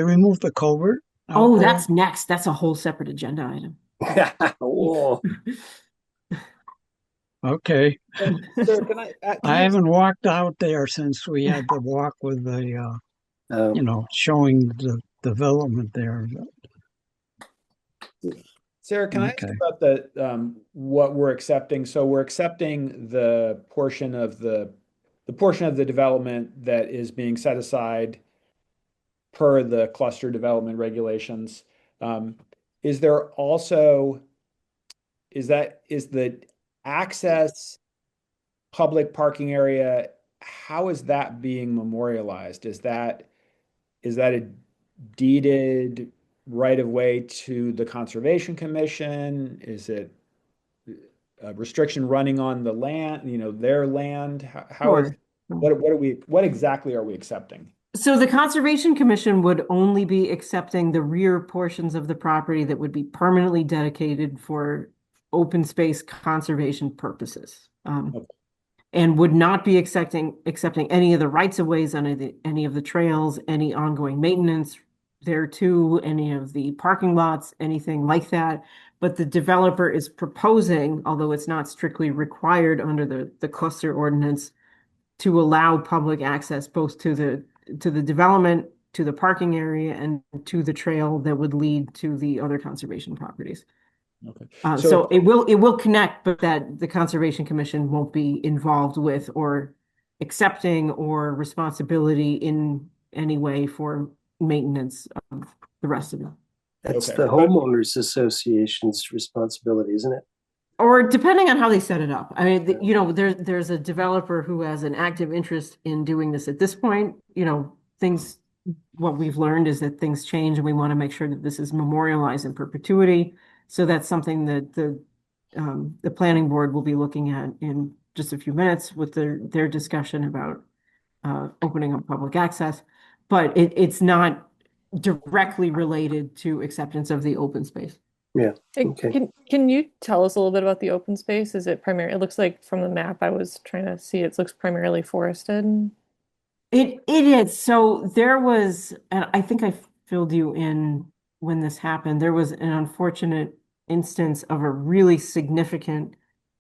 removed the culvert? Oh, that's next. That's a whole separate agenda item. Oh. Okay. Sir, can I haven't walked out there since we had the walk with the, showing the development there. Sarah, can I ask about the what we're accepting? So we're accepting the portion of the development that is being set aside per the cluster development regulations. Is there also is the access public parking area, how is that being memorialized? Is that a deeded right of way to the Conservation Commission? Is it a restriction running on the land, their land? What exactly are we accepting? So the Conservation Commission would only be accepting the rear portions of the property that would be permanently dedicated for open space conservation purposes. And would not be accepting any of the rights of ways on any of the trails, any ongoing maintenance there too, any of the parking lots, anything like that. But the developer is proposing, although it's not strictly required under the cluster ordinance, to allow public access both to the development, to the parking area, and to the trail that would lead to the other conservation properties. Okay. So it will connect, but that the Conservation Commission won't be involved with or accepting or responsibility in any way for maintenance of the rest of it. That's the homeowners association's responsibility, isn't it? Or depending on how they set it up. I mean, there's a developer who has an active interest in doing this at this point. What we've learned is that things change and we want to make sure that this is memorialized in perpetuity. So that's something that the planning board will be looking at in just a few minutes with their discussion about opening up public access. But it's not directly related to acceptance of the open space. Yeah. Okay. Can you tell us a little bit about the open space? Is it primarily? It looks like from the map I was trying to see, it looks primarily forested. It is. So there was, and I think I filled you in when this happened. There was an unfortunate instance of a really significant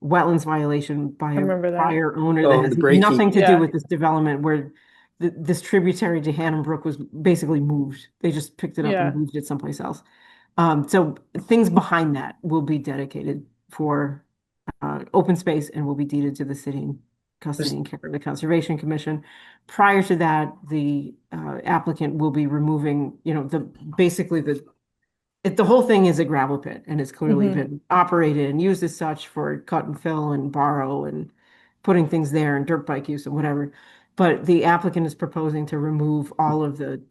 wetlands violation by a prior owner that has nothing to do with this development, where this tributary to Hannah Brook was basically moved. They just picked it up and moved it someplace else. So things behind that will be dedicated for open space and will be deeded to the city in custody and care of the Conservation Commission. Prior to that, the applicant will be removing, basically the whole thing is a gravel pit and it's clearly been operated and used as such for cut and fill and borrow and putting things there and dirt bike use and whatever. But the applicant is proposing to remove all of the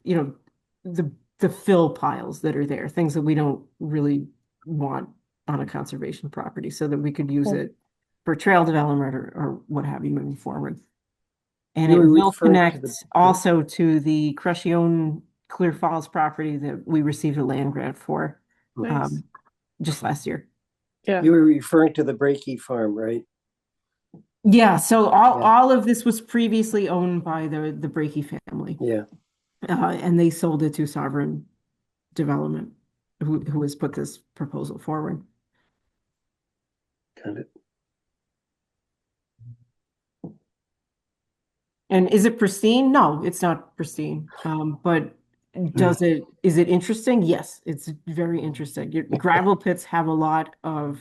fill piles that are there, things that we don't really want on a conservation property, so that we could use it for trail development or what have you moving forward. And it will connect also to the Crescione Clear Falls property that we received a land grant for just last year. Yeah. You were referring to the Breaky farm, right? Yeah, so all of this was previously owned by the Breaky family. Yeah. And they sold it to Sovereign Development, who has put this proposal forward. Got it. And is it pristine? No, it's not pristine. But is it interesting? Yes, it's very interesting. Gravel pits have a lot of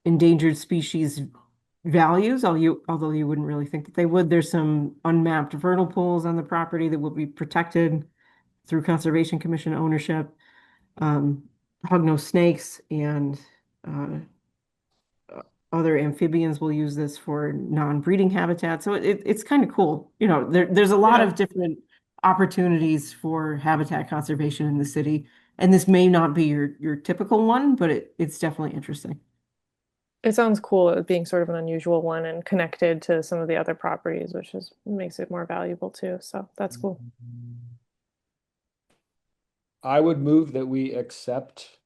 endangered species values, although you wouldn't really think that they would. There's some unmapped vernal pools on the property that will be protected through Conservation Commission ownership. Hognose snakes and other amphibians will use this for non-breeding habitat. So it's kind of cool. There's a lot of different opportunities for habitat conservation in the city. And this may not be your typical one, but it's definitely interesting. It sounds cool as being sort of an unusual one and connected to some of the other properties, which makes it more valuable too. So that's cool. I would move that we accept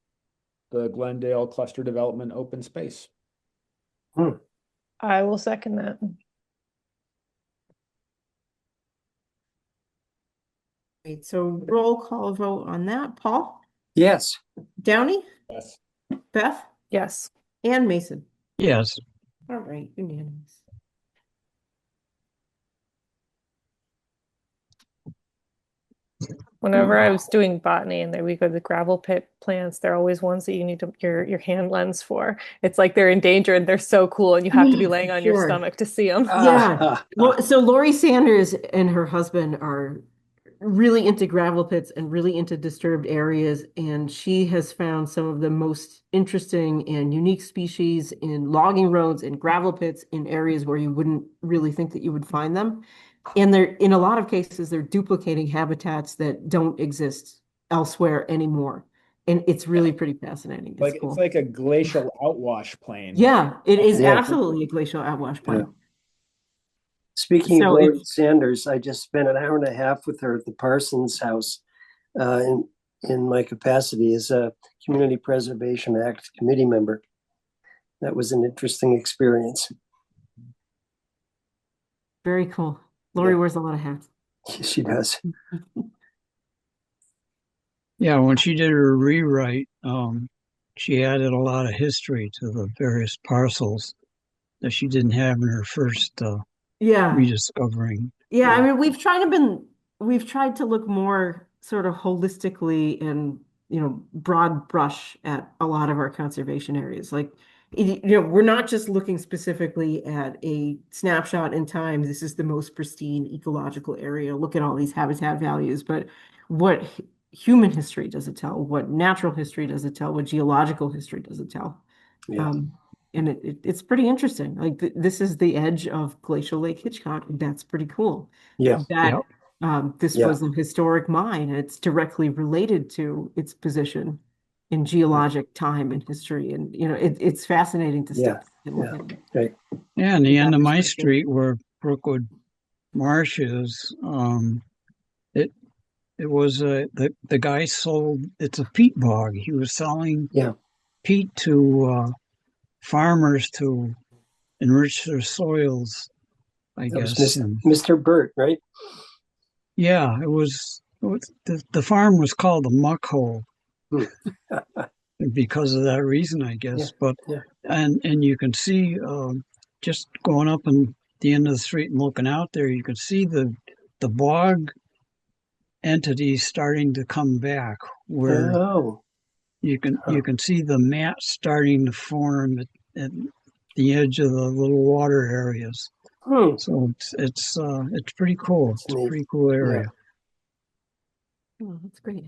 the Glendale Cluster Development Open Space. I will second that. Right, so roll call vote on that. Paul? Yes. Downey? Yes. Beth? Yes. And Mason? Yes. All right, unanimous. Whenever I was doing botany and there we go the gravel pit plants, they're always ones that you need your hand lens for. It's like they're endangered. They're so cool, and you have to be laying on your Sure. stomach to see them. Yeah. So Lori Sanders and her husband are really into gravel pits and really into disturbed areas, and she has found some of the most interesting and unique species in logging roads and gravel pits in areas where you wouldn't really think that you would find them. And they're, in a lot of cases, they're duplicating habitats that don't exist elsewhere anymore. And it's really pretty fascinating. It's cool. It's like a glacial outwash plain. Yeah, it is absolutely a glacial outwash plain. Yeah. Speaking of So Lori Sanders, I just spent an hour and a half with her at the Parsons House in my capacity as a Community Preservation Act committee member. That was an interesting experience. Very cool. Lori wears a lot of hats. She does. Yeah, when she did her rewrite, she added a lot of history to the various parcels that she didn't have in her first rediscovering. Yeah, I mean, we've tried to look more sort of holistically and, broad brush at a lot of our conservation areas. Like, we're not just looking specifically at a snapshot in time. This is the most pristine ecological area. Look at all these habitat values, but what human history does it tell? What natural history does it tell? What geological history does it tell? Yeah. And it's pretty interesting. Like this is the edge of Glacial Lake Hitchcock. That's pretty cool. Yeah. This was a historic mine, and it's directly related to its position in geologic time and history. And it's fascinating to step and look at it. Right. Yeah, and the end of my street where Brookwood Marsh is, it was the guy sold. It's a peat bog. He was selling peat to farmers to enrich their soils, I guess. Mr. Burt, right? Yeah, it was the farm was called the Muck Hole because of that reason, I guess. And you can see just going up in the end of the street and looking out there, you can see the bog entities starting to come back, where you can see the mat starting to form at the edge of the little water areas. So it's pretty cool. It's a pretty cool area. Oh, that's great.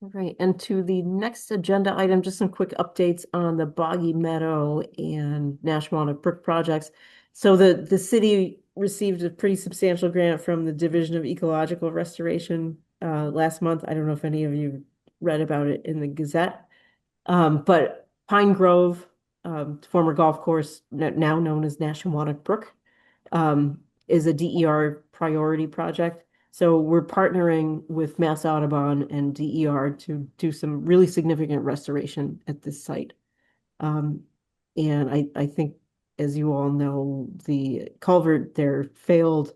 All right, and to the next agenda item, just some quick updates on the Boggy Meadow and Nashwauk Brook projects. So the city received a pretty substantial grant from the Division of Ecological Restoration last month. I don't know if any of you read about it in the Gazette, but Pine Grove, former golf course now known as Nashwauk Brook, is a DER priority project. So we're partnering with Mass Audubon and DER to do some really significant restoration at this site. And I think, as you all know, the culvert there failed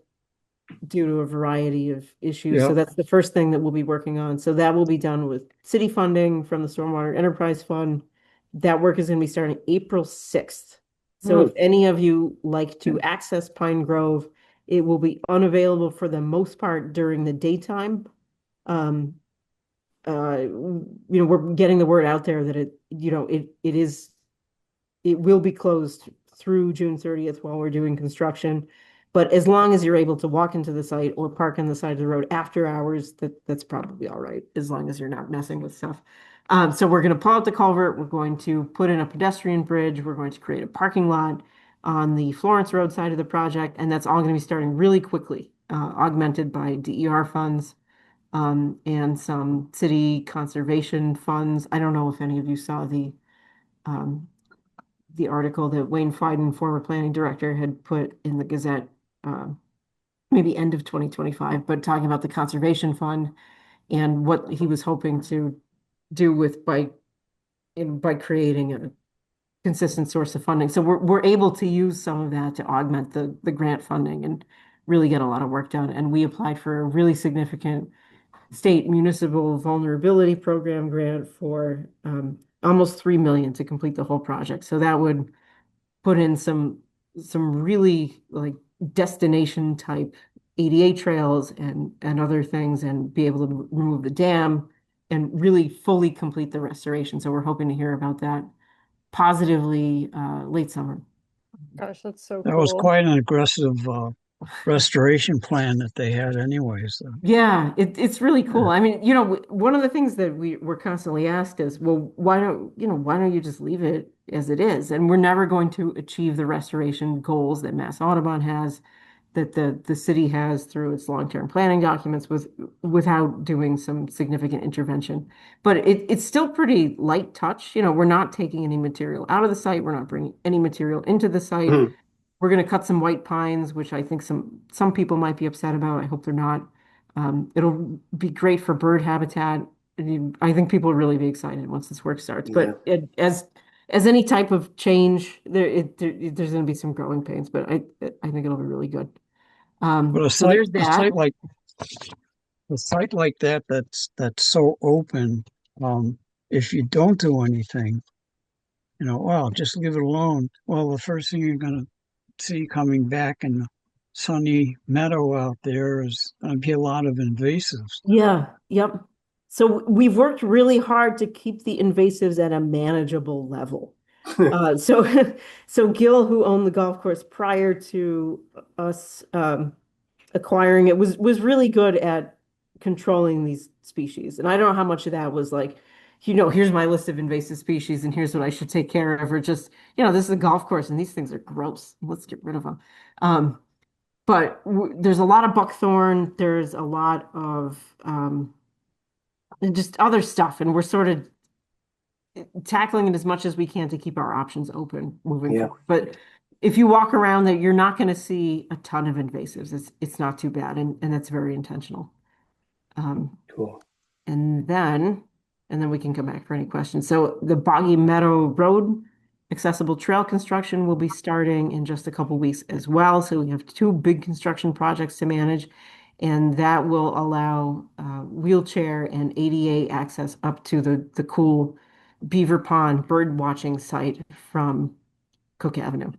due to a variety of issues. So that's the first thing that we'll be working on. So that will be done with city funding from the Stormwater Enterprise Fund. That work is going to be starting April 6th. So if any of you like to access Pine Grove, it will be unavailable for the most part during the daytime. Um, we're getting the word out there that it will be closed through June 30th while we're doing construction. But as long as you're able to walk into the site or park on the side of the road after hours, that's probably all right, as long as you're not messing with stuff. So we're going to pull out the culvert. We're going to put in a pedestrian bridge. We're going to create a parking lot on the Florence Road side of the project, and that's all going to be starting really quickly, augmented by DER funds and some city conservation funds. I don't know if any of you saw um, the article that Wayne Fiden, former planning director, had put in the Gazette, uh, maybe end of 2025, but talking about the conservation fund and what he was hoping to do by creating a consistent source of funding. So we're able to use some of that to augment the grant funding and really get a lot of work done. And we applied for a really significant state municipal vulnerability program grant for almost 3 million to complete the whole project. So that would put in some really like destination type ADA trails and other things and be able to remove the dam and really fully complete the restoration. So we're hoping to hear about that positively late summer. Gosh, that's so That was cool. quite an aggressive restoration plan that they had anyway. So Yeah, it's really cool. I mean, one of the things that we're constantly asked is, well, why don't you just leave it as it is? And we're never going to achieve the restoration goals that Mass Audubon has, that the city has through its long-term planning documents without doing some significant intervention. But it's still pretty light touch. We're not taking any material out of the site. We're not bringing any material into the site. We're going to cut some white pines, which I think some people might be upset about. I hope they're not. It'll be great for bird habitat. I think people will really be excited once this work starts. But as any type of change, there's going to be some growing pains. But I think it'll be really good. but So there's that. A site like that's so open, if you don't do anything, well, just leave it alone. Well, the first thing you're going to see coming back in the sunny meadow out there is going to be a lot of invasives. Yeah, yep. So we've worked really hard to keep the invasives at a manageable level. So Gil, who owned the golf course prior to us acquiring it, was really good at controlling these species. And I don't know how much of that was like, here's my list of invasive species and here's what I should take care of, or just, this is a golf course and these things are gross. Let's get rid of them. But there's a lot of buckthorn. There's a lot of just other stuff, and we're sort of tackling it as much as we can to keep our options open moving forward. But if you walk around that, you're not going to see a ton of invasives. It's not too bad, and that's very intentional. Cool. And then we can come back for any questions. So the Boggy Meadow Road accessible trail construction will be starting in just a couple weeks as well. So we have two big construction projects to manage, and that will allow wheelchair and ADA access up to the cool Beaver Pond bird watching site from Cook Avenue.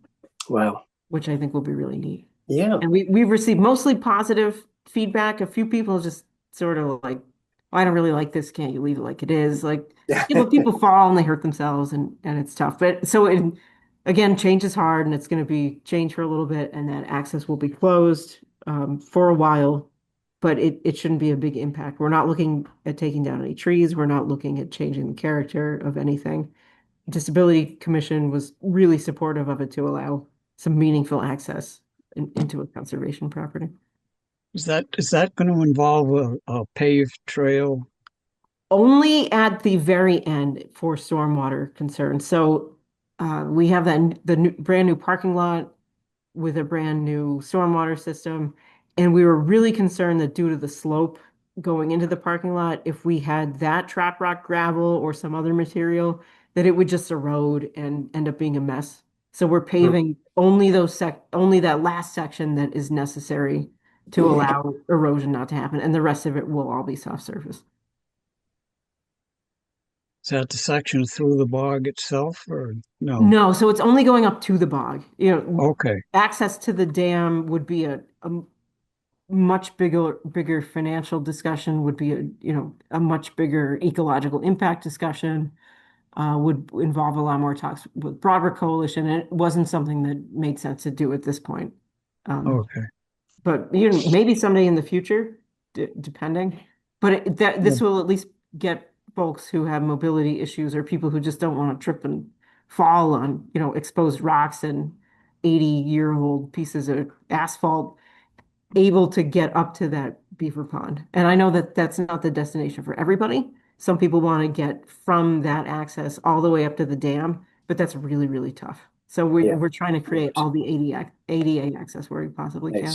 Wow. Which I think will be really neat. Yeah. And we've received mostly positive feedback. A few people just sort of like, I don't really like this. Can't you leave it like it is? Like, people fall and they hurt themselves and it's tough. But so again, change is hard and it's going to be change for a little bit and that access will be closed for a while, but it shouldn't be a big impact. We're not looking at taking down any trees. We're not looking at changing the character of anything. Disability Commission was really supportive of it to allow some meaningful access into a conservation property. Is that going to involve a paved trail? Only at the very end for stormwater concerns. So we have the brand new parking lot with a brand new stormwater system. And we were really concerned that due to the slope going into the parking lot, if we had that trap rock gravel or some other material, that it would just erode and end up being a mess. So we're paving only only that last section that is necessary to allow erosion not to happen. And the rest of it will all be soft surface. Is that the section through the bog itself or no? No, so it's only going up to the bog. Okay. Access to the dam would be a much bigger financial discussion, would be a much bigger ecological impact discussion, would involve a lot more talks with broader coalition. And it wasn't something that made sense to do at this point. Okay. But maybe someday in the future, depending. But this will at least get folks who have mobility issues or people who just don't want to trip and fall on, exposed rocks and 80-year-old pieces of asphalt able to get up to that beaver pond. And I know that that's not the destination for everybody. Some people want to get from that access all the way up to the dam, but that's really, really tough. So we're trying to create all the ADA access where we possibly can.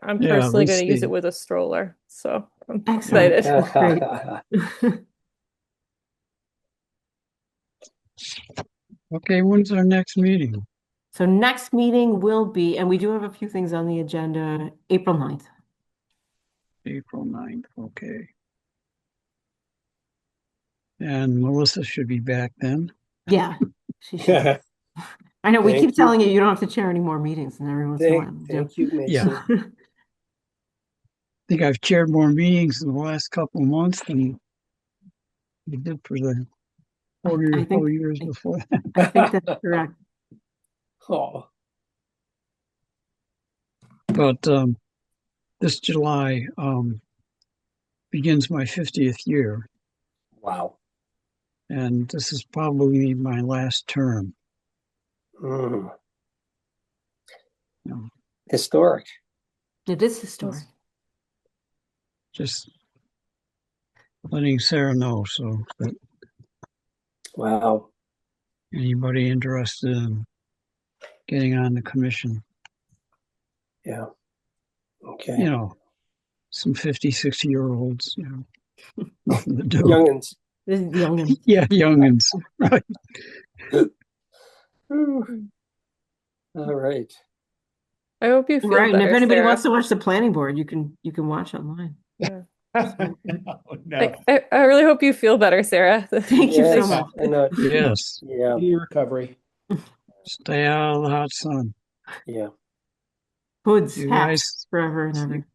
I'm Yeah, personally we going to use see. it with a stroller, so I'm Excellent. excited. Great. Okay, when's our next meeting? So next meeting will be, and we do have a few things on the agenda, April 9th. April 9th, okay. And Melissa should be back then. Yeah, she should. I know we Thank keep telling you don't have to chair any more meetings, and every once in a while we do. Thank you, Mason. Yeah. I think I've chaired more meetings in the last couple of months than I did for the 4 years before. I think that's correct. Oh, But this July begins my 50th year, wow. and this is probably my last term. Mm. Yeah. Historic. It is historic. Just letting Sarah know so that Wow. anybody interested in getting on the commission, Yeah. Okay. some 50, 60-year-olds, nothing to do. Youngins. This is the youngins. Yeah, youngins. Right. All right. I hope you feel Right, and better, if anybody Sarah. wants to watch the planning board, you can watch online. Yeah. No. I really hope you feel better, Sarah. Thank you so Yes, much. I know. Yes. Yeah. Speedy recovery. Stay out of the hot sun. Yeah. Hoods, You hats, guys, forever and ever.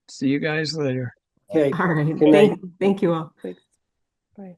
see you guys later. Okay. All right. Good night. Thank you all. Thanks. Bye.